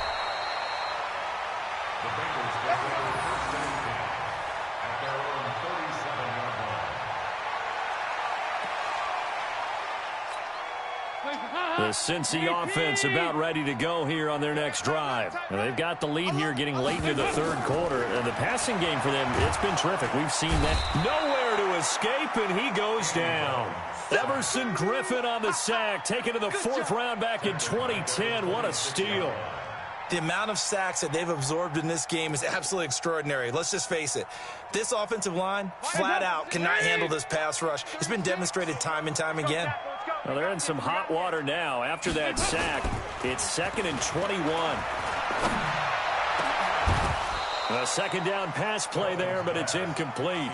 [SPEAKER 1] The Cincy offense about ready to go here on their next drive. And they've got the lead here getting late into the third quarter. And the passing game for them, it's been terrific. We've seen that. Nowhere to escape, and he goes down. Everson Griffin on the sack, taken to the fourth round back in 2010. What a steal.
[SPEAKER 2] The amount of sacks that they've absorbed in this game is absolutely extraordinary. Let's just face it. This offensive line, flat out, cannot handle this pass rush. It's been demonstrated time and time again.
[SPEAKER 1] Well, they're in some hot water now. After that sack, it's 2nd and 21. A second down pass play there, but it's incomplete.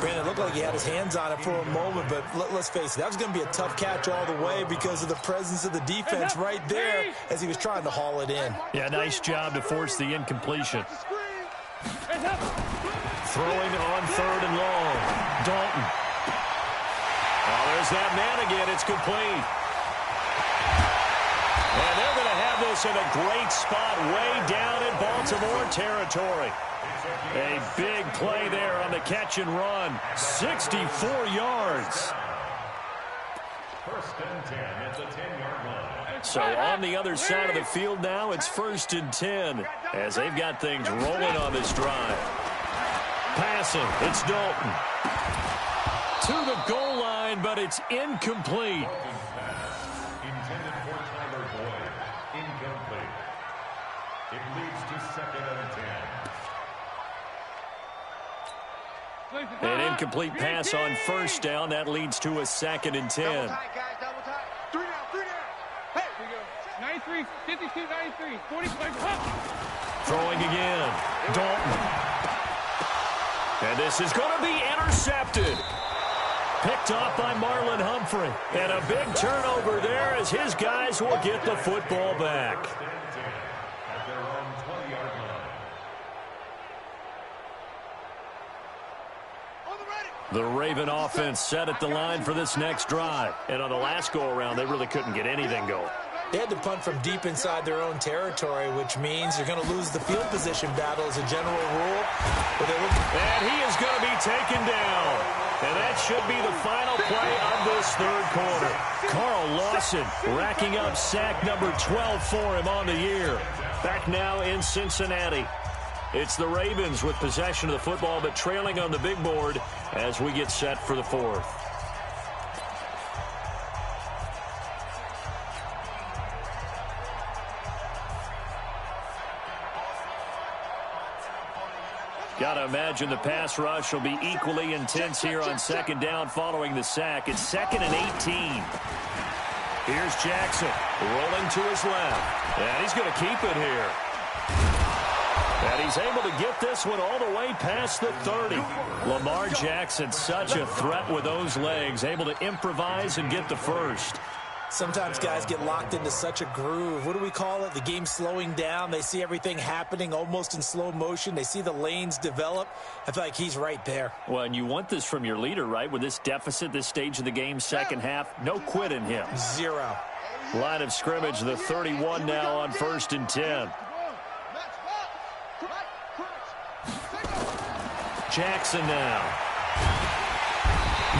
[SPEAKER 2] Brandon, it looked like he had his hands on it for a moment, but let's face it, that was going to be a tough catch all the way because of the presence of the defense right there as he was trying to haul it in.
[SPEAKER 1] Yeah, nice job to force the incompletion. Throwing on third and long. Dalton. Oh, there's that man again. It's complete. And they're going to have this in a great spot way down in Baltimore territory. A big play there on the catch and run. 64 yards.
[SPEAKER 5] First and 10 at the 10-yard line.
[SPEAKER 1] So on the other side of the field now, it's 1st and 10 as they've got things rolling on this drive. Passing, it's Dalton. To the goal line, but it's incomplete.
[SPEAKER 5] Intended for Tyler Boyd. Incomplete. It leads to 2nd and 10.
[SPEAKER 1] An incomplete pass on first down. That leads to a 2nd and 10.
[SPEAKER 4] Double tight, guys, double tight.
[SPEAKER 3] 3 down. Hey,
[SPEAKER 6] Here we go. 93, 52, 93, 45.
[SPEAKER 1] Throwing again. Dalton. And this is going to be intercepted. Picked off by Marlon Humphrey. And a big turnover there as his guys will get the football back.
[SPEAKER 5] At their own 20-yard line.
[SPEAKER 1] The Raven offense set at the line for this next drive. And on the last go-around, they really couldn't get anything going.
[SPEAKER 2] They had to punt from deep inside their own territory, which means you're going to lose the field position battle as a general rule.
[SPEAKER 1] And he is going to be taken down. And that should be the final play of this third quarter. Carl Lawson racking up sack number 12 for him on the year. Back now in Cincinnati. It's the Ravens with possession of the football, but trailing on the big board as we get set for the fourth. Got to imagine the pass rush will be equally intense here on second down following the sack. It's 2nd and 18. Here's Jackson rolling to his left. And he's going to keep it here. And he's able to get this one all the way past the 30. Lamar Jackson, such a threat with those legs, able to improvise and get the first.
[SPEAKER 2] Sometimes guys get locked into such a groove. What do we call it? The game slowing down. They see everything happening almost in slow motion. They see the lanes develop. I feel like he's right there.
[SPEAKER 1] Well, and you want this from your leader, right? With this deficit, this stage of the game, second half, no quit in him.
[SPEAKER 2] 0.
[SPEAKER 1] Line of scrimmage, the 31 now on 1st and 10. Jackson now.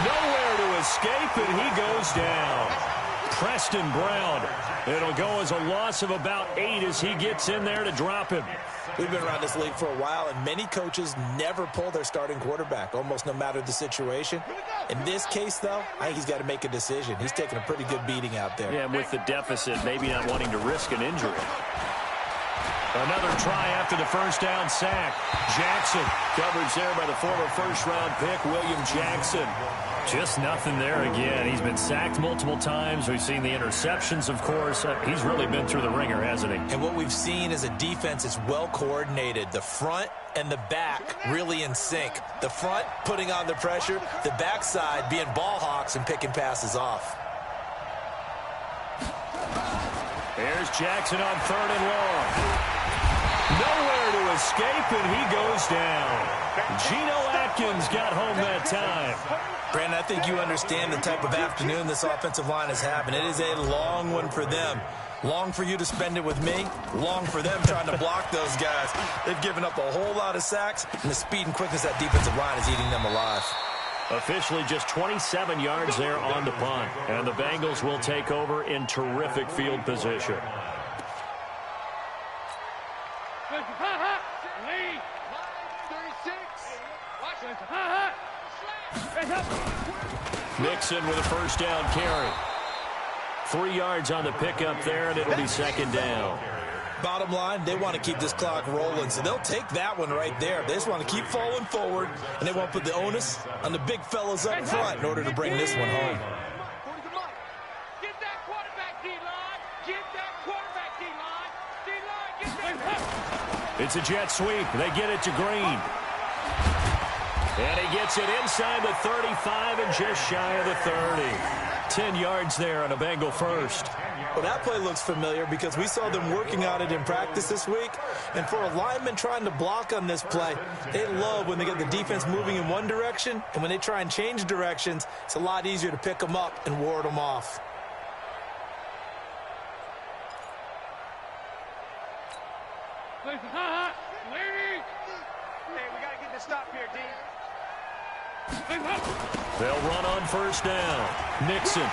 [SPEAKER 1] Nowhere to escape, and he goes down. Preston Brown. It'll go as a loss of about 8 as he gets in there to drop him.
[SPEAKER 2] We've been around this league for a while, and many coaches never pull their starting quarterback, almost no matter the situation. In this case, though, I think he's got to make a decision. He's taking a pretty good beating out there.
[SPEAKER 1] Yeah, and with the deficit, maybe not wanting to risk an injury. Another try after the first down sack. Jackson, coverage there by the former first-round pick, William Jackson. Just nothing there again. He's been sacked multiple times. We've seen the interceptions, of course. He's really been through the ringer, hasn't he?
[SPEAKER 2] And what we've seen is a defense that's well coordinated. The front and the back really in sync. The front putting on the pressure. The backside being ball hawks and picking passes off.
[SPEAKER 1] Here's Jackson on 3rd and long. Nowhere to escape, and he goes down. Geno Atkins got home that time.
[SPEAKER 2] Brandon, I think you understand the type of afternoon this offensive line is having. It is a long one for them. Long for you to spend it with me. Long for them trying to block those guys. They've given up a whole lot of sacks, and the speed and quickness that defensive line is eating them alive.
[SPEAKER 1] Officially just 27 yards there on the punt. And the Bengals will take over in terrific field position. Mixon with a first down carry. 3 yards on the pickup there, and it'll be 2nd down.
[SPEAKER 2] Bottom line, they want to keep this clock rolling, so they'll take that one right there. They just want to keep falling forward, and they want to put the onus on the big fellas up front in order to bring this one home.
[SPEAKER 6] Get that quarterback, D-line. Get that quarterback, D-line. D-line, get that.
[SPEAKER 1] It's a jet sweep. They get it to Green. And he gets it inside the 35 and just shy of the 30. 10 yards there on a Bengal first.
[SPEAKER 2] Well, that play looks familiar because we saw them working on it in practice this week. And for a lineman trying to block on this play, they love when they get the defense moving in one direction. And when they try and change directions, it's a lot easier to pick them up and ward them off.
[SPEAKER 6] Hey,
[SPEAKER 4] we got to get the stop here, D.
[SPEAKER 1] They'll run on first down. Nixon.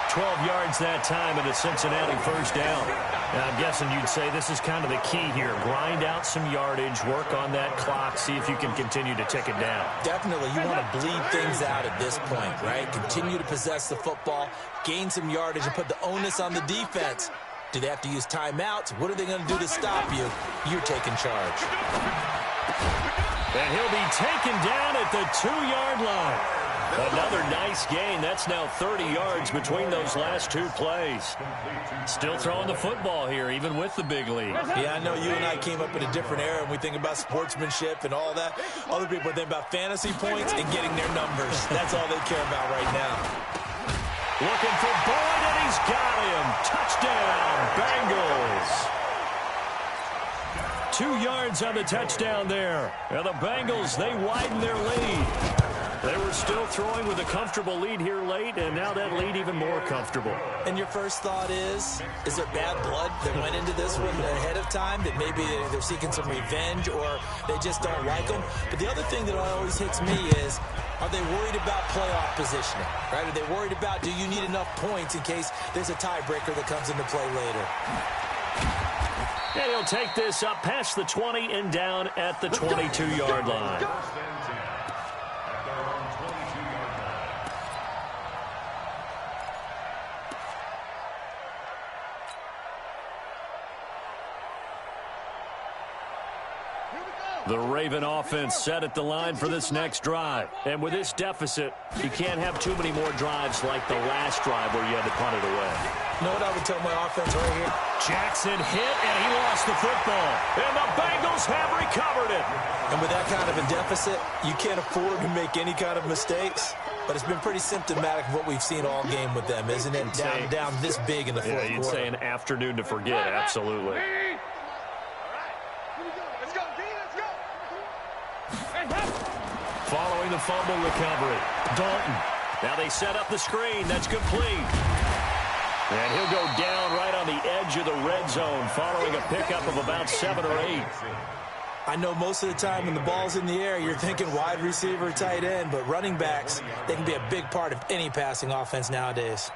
[SPEAKER 1] 12 yards that time and a Cincinnati first down. Now, I'm guessing you'd say this is kind of the key here. Grind out some yardage, work on that clock, see if you can continue to tick it down.
[SPEAKER 2] Definitely. You want to bleed things out at this point, right? Continue to possess the football, gain some yardage, and put the onus on the defense. Do they have to use timeouts? What are they going to do to stop you? You're taking charge.
[SPEAKER 1] And he'll be taken down at the 2-yard line. Another nice gain. That's now 30 yards between those last two plays. Still throwing the football here, even with the big lead.
[SPEAKER 2] Yeah, I know you and I came up in a different era, and we think about sportsmanship and all that. Other people think about fantasy points and getting their numbers. That's all they care about right now.
[SPEAKER 1] Looking for Boyd, and he's got him. Touchdown, Bengals. 2 yards on the touchdown there. And the Bengals, they widen their lead. They were still throwing with a comfortable lead here late, and now that lead even more comfortable.
[SPEAKER 2] And your first thought is there bad blood that went into this one ahead of time, that maybe they're seeking some revenge or they just don't like them? But the other thing that always hits me is, are they worried about playoff positioning, right? Are they worried about, do you need enough points in case there's a tiebreaker that comes into play later?
[SPEAKER 1] And he'll take this up past the 20 and down at the 22-yard line.
[SPEAKER 5] First and 10 at their own 22-yard line.
[SPEAKER 1] The Raven offense set at the line for this next drive. And with this deficit, you can't have too many more drives like the last drive where you had to punt it away.
[SPEAKER 2] You know what I would tell my offense right here?
[SPEAKER 1] Jackson hit, and he lost the football. And the Bengals have recovered it.
[SPEAKER 2] And with that kind of a deficit, you can't afford to make any kind of mistakes. But it's been pretty symptomatic of what we've seen all game with them, isn't it? Down this big in the fourth quarter.
[SPEAKER 1] You'd say an afternoon to forget, absolutely. Following the fumble recovery, Dalton. Now they set up the screen. That's complete. And he'll go down right on the edge of the red zone following a pickup of about 7 or 8.
[SPEAKER 2] I know most of the time when the ball's in the air, you're thinking wide receiver, tight end, but running backs, they can be a big part of any passing offense nowadays.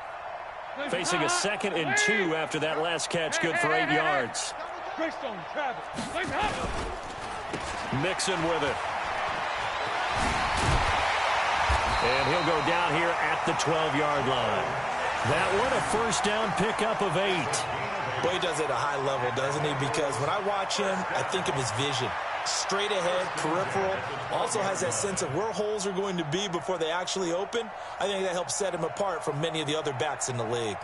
[SPEAKER 1] Facing a 2nd and 2 after that last catch, good for 8 yards. Mixon with it. And he'll go down here at the 12-yard line. That one a first down pickup of 8.
[SPEAKER 2] Boy, he does it at a high level, doesn't he? Because when I watch him, I think of his vision. Straight ahead, peripheral. Also has that sense of where holes are going to be before they actually open. I think that helps set him apart from many of the other backs in the league.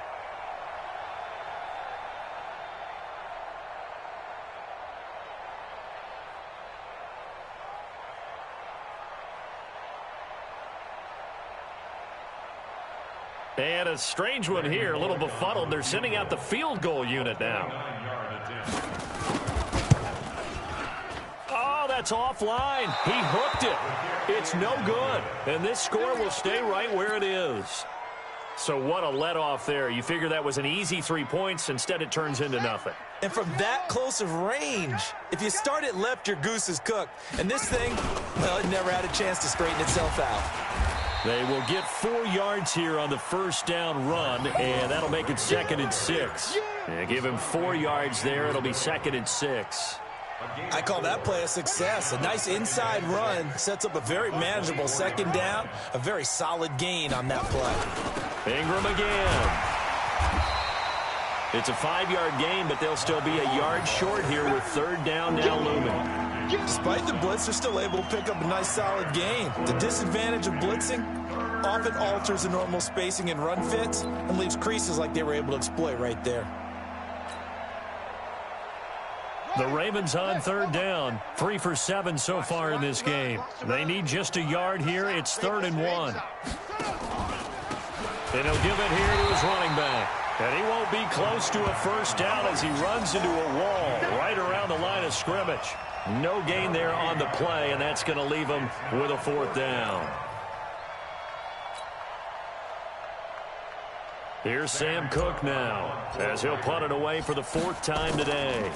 [SPEAKER 1] And a strange one here, a little befuddled. They're sending out the field goal unit now. Oh, that's offline. He hooked it. It's no good. And this score will stay right where it is. So what a let-off there. You figure that was an easy 3 points. Instead, it turns into nothing.
[SPEAKER 2] And from that close of range, if you start it left, your goose is cooked. And this thing, well, it never had a chance to straighten itself out.
[SPEAKER 1] They will get 4 yards here on the first down run, and that'll make it 2nd and 6. And give him 4 yards there. It'll be 2nd and 6.
[SPEAKER 2] I call that play a success. A nice inside run sets up a very manageable 2nd down, a very solid gain on that play.
[SPEAKER 1] Ingram again. It's a 5-yard gain, but they'll still be a yard short here with 3rd down now looming.
[SPEAKER 2] Despite the blitz, they're still able to pick up a nice solid gain. The disadvantage of blitzing often alters the normal spacing and run fits and leaves creases like they were able to exploit right there.
[SPEAKER 1] The Ravens on 3rd down. 3 for 7 so far in this game. They need just a yard here. It's 3rd and 1. And he'll give it here to his running back. And he won't be close to a first down as he runs into a wall right around the line of scrimmage. No gain there on the play, and that's going to leave him with a 4th down. Here's Sam Cook now as he'll punt it away for the 4th time today.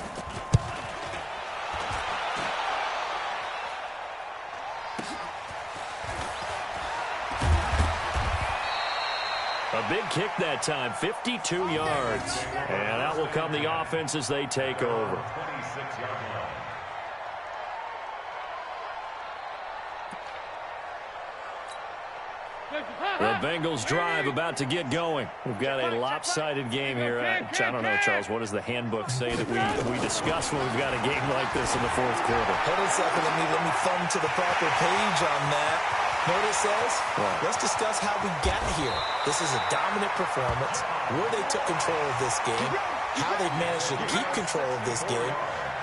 [SPEAKER 1] A big kick that time, 52 yards. And out will come the offense as they take over.
[SPEAKER 5] 26-yard line.
[SPEAKER 1] The Bengals drive about to get going. We've got a lopsided game here. I don't know, Charles, what does the handbook say that we discuss when we've got a game like this in the 4th quarter?
[SPEAKER 2] Hold on a second. Let me thumb to the proper page on that. Know what it says?
[SPEAKER 1] What?
[SPEAKER 2] Let's discuss how we got here. This is a dominant performance, where they took control of this game, how they've managed to keep control of this game,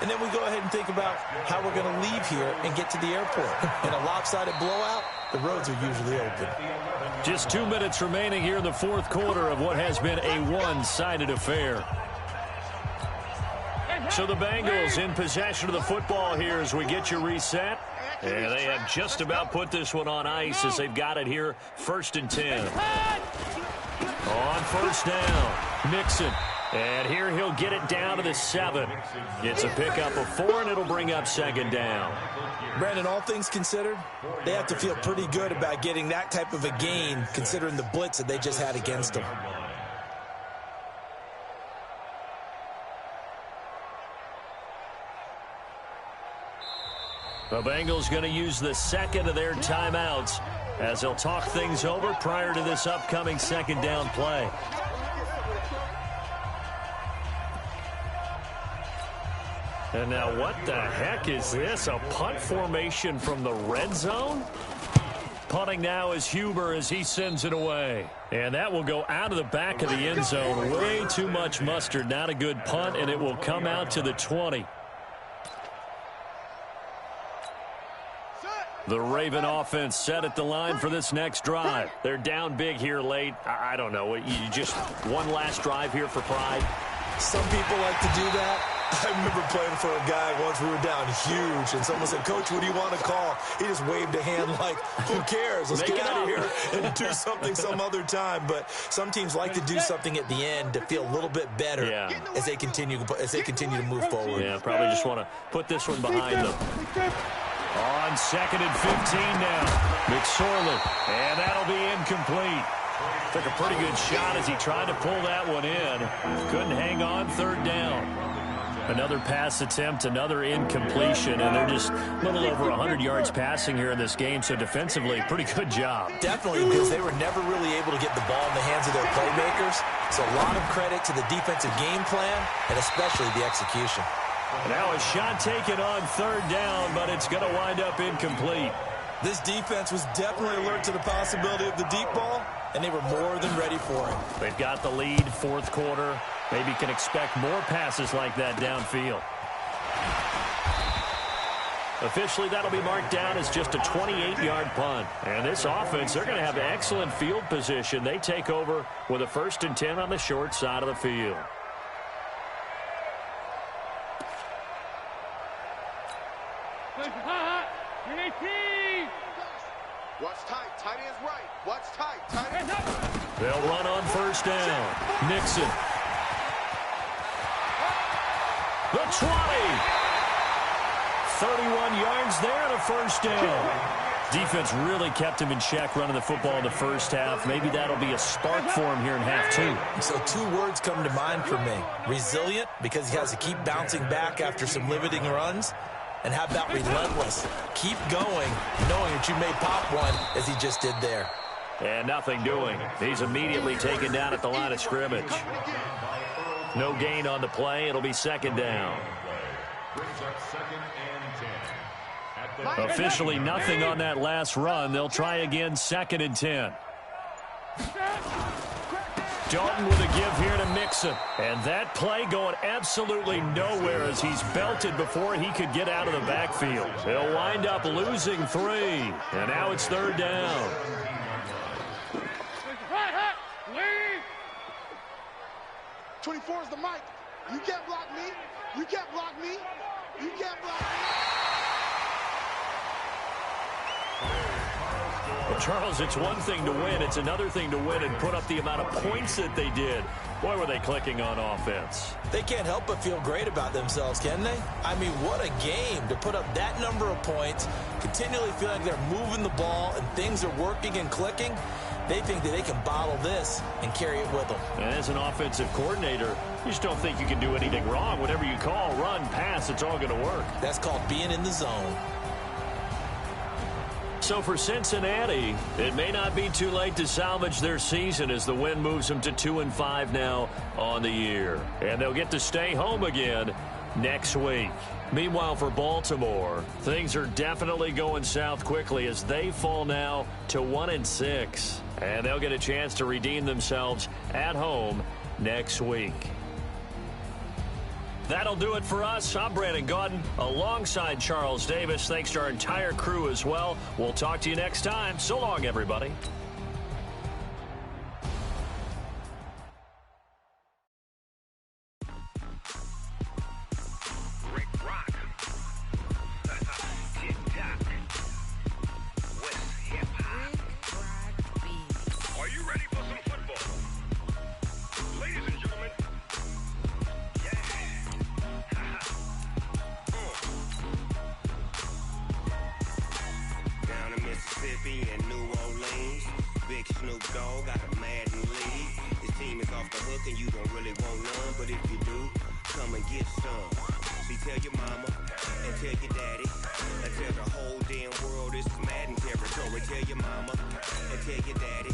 [SPEAKER 2] and then we go ahead and think about how we're going to leave here and get to the airport. In a lopsided blowout, the roads are usually open.
[SPEAKER 1] Just 2 minutes remaining here in the 4th quarter of what has been a one-sided affair. So the Bengals in possession of the football here as we get you reset. And they have just about put this one on ice as they've got it here, 1st and 10. On 1st down, Mixon. And here he'll get it down to the 7. It's a pickup of 4, and it'll bring up 2nd down.
[SPEAKER 2] Brandon, all things considered, they have to feel pretty good about getting that type of a gain considering the blitz that they just had against them.
[SPEAKER 1] The Bengals going to use the second of their timeouts as they'll talk things over prior to this upcoming second down play. And now what the heck is this? A punt formation from the red zone? Punting now is Huber as he sends it away. And that will go out of the back of the end zone. Way too much mustard. Not a good punt, and it will come out to the 20. The Raven offense set at the line for this next drive. They're down big here late. I don't know. You just one last drive here for pride?
[SPEAKER 2] Some people like to do that. I remember playing for a guy once. We were down huge, and someone said, "Coach, what do you want to call?" He just waved a hand like, who cares? Let's get out of here and do something some other time. But some teams like to do something at the end to feel a little bit better as they continue to move forward.
[SPEAKER 1] Yeah, probably just want to put this one behind them. On second and 15 now. McSorley, and that'll be incomplete. Took a pretty good shot as he tried to pull that one in. Couldn't hang on, third down. Another pass attempt, another incompletion, and they're just a little over 100 yards passing here in this game, so defensively, pretty good job.
[SPEAKER 2] Definitely, because they were never really able to get the ball in the hands of their playmakers, so a lot of credit to the defensive game plan, and especially the execution.
[SPEAKER 1] Now a shot taken on third down, but it's going to wind up incomplete.
[SPEAKER 2] This defense was definitely alert to the possibility of the deep ball, and they were more than ready for it.
[SPEAKER 1] They've got the lead, fourth quarter. Maybe can expect more passes like that downfield. Officially, that'll be marked down as just a 28-yard punt. And this offense, they're going to have excellent field position. They take over with a 1st and 10 on the short side of the field.
[SPEAKER 3] Watch tight. Tight end's right. Watch tight. Tight end.
[SPEAKER 1] They'll run on first down. Nixon. The 20. 31 yards there and a first down. Defense really kept him in check running the football in the first half. Maybe that'll be a spark for him here in half two.
[SPEAKER 2] So 2 words come to mind for me. Resilient, because he has to keep bouncing back after some limiting runs. And how about relentless? Keep going, knowing that you may pop one, as he just did there.
[SPEAKER 1] And nothing doing. He's immediately taken down at the line of scrimmage. No gain on the play. It'll be second down. Officially nothing on that last run. They'll try again, 2nd and 10. Dalton with a give here to Mixon. And that play going absolutely nowhere as he's belted before he could get out of the backfield. They'll wind up losing 3. And now it's third down.
[SPEAKER 3] 24 is the mic. You can't block me. You can't block me. You can't block me.
[SPEAKER 1] Well, Charles, it's one thing to win. It's another thing to win and put up the amount of points that they did. Boy, were they clicking on offense.
[SPEAKER 2] They can't help but feel great about themselves, can they? I mean, what a game to put up that number of points, continually feeling like they're moving the ball and things are working and clicking. They think that they can bottle this and carry it with them.
[SPEAKER 1] And as an offensive coordinator, you just don't think you can do anything wrong. Whatever you call, run, pass, it's all going to work.
[SPEAKER 2] That's called being in the zone.
[SPEAKER 1] So for Cincinnati, it may not be too late to salvage their season as the win moves them to 2-5 now on the year. And they'll get to stay home again next week. Meanwhile, for Baltimore, things are definitely going south quickly as they fall now to 1-6. And they'll get a chance to redeem themselves at home next week. That'll do it for us. I'm Brandon Gaudin alongside Charles Davis. Thanks to our entire crew as well. We'll talk to you next time. So long, everybody.
[SPEAKER 7] And you don't really want none, but if you do, come and get some. See, tell your mama and tell your daddy. And tell the whole damn world this is Madden territory. Tell your mama and tell your daddy.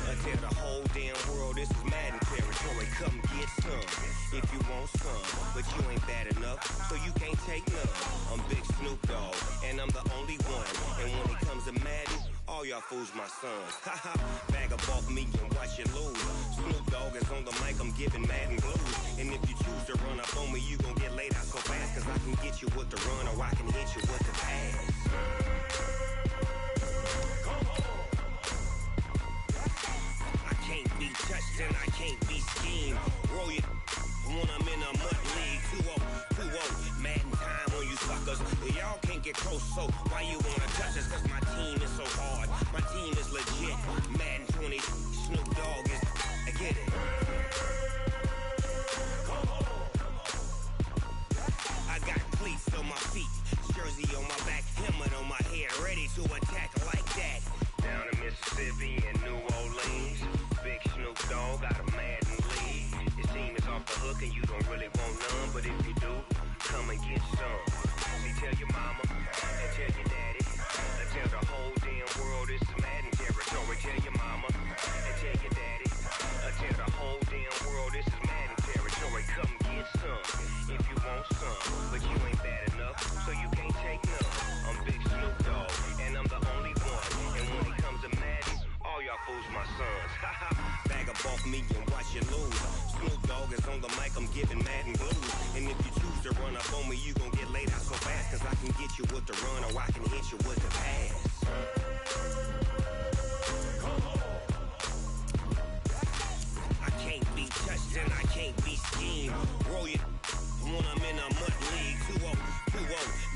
[SPEAKER 7] And tell the whole damn world this is Madden territory. Come get some if you want some. But you ain't bad enough, so you can't take none. I'm Big Snoop Dogg, and I'm the only one. And when it comes to Madden, all y'all fools my sons. Haha, bag up off me and watch you lose. Snoop Dogg is on the mic, I'm giving Madden blues. And if you choose to run up on me, you gon' get laid out so fast. Cause I can get you with the run or I can hit you with the pass. I can't be touched and I can't be schemed. Roll it when I'm in a mud league. 2-0, Madden time on you suckers. Y'all can't get close, so why you wanna touch us? Cause my team is so hard, my team is legit. Madden 20, Snoop Dogg is, I get it. I got cleats on my feet, jersey on my back, helmet on my head, ready to attack like that. Down in Mississippi and New Orleans, Big Snoop Dogg got a Madden league. Your team is off the hook and you don't really want none, but if you do, come and get some. See, tell your mama and tell your daddy, and tell the whole damn world this is Madden territory. Tell your mama and tell your daddy, and tell the whole damn world this is Madden territory. Come get some if you want some, but you ain't bad enough, so you can't take none. I'm Big Snoop Dogg, and I'm the only one. And when it comes to Madden, all y'all fools my sons. Haha, bag up off me and watch you lose. Snoop Dogg is on the mic, I'm giving Madden blues. And if you choose to run up on me, you gon' get laid out so fast. Cause I can get you with the run or I can hit you with the pass. I can't be touched and I can't be schemed. Roll it when I'm in a mud league. 2-0,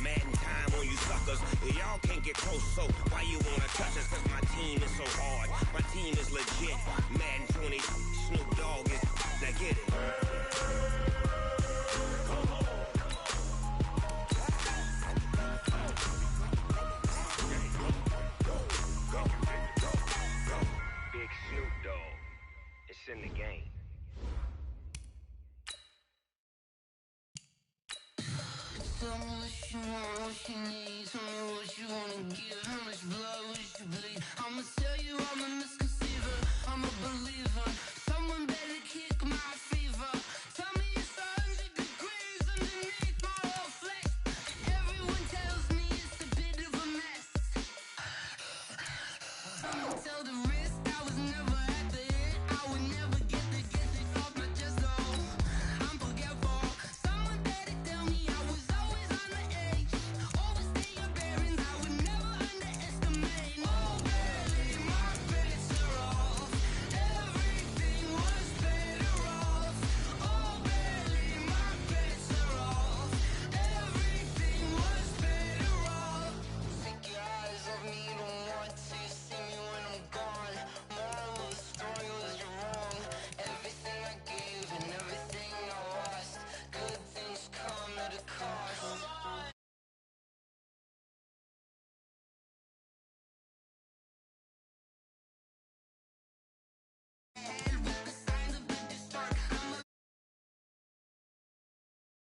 [SPEAKER 7] Madden time on you suckers. Y'all can't get close, so why you wanna touch us? Cause my team is so hard, my team is legit. Madden 20, Snoop Dogg is, now get it.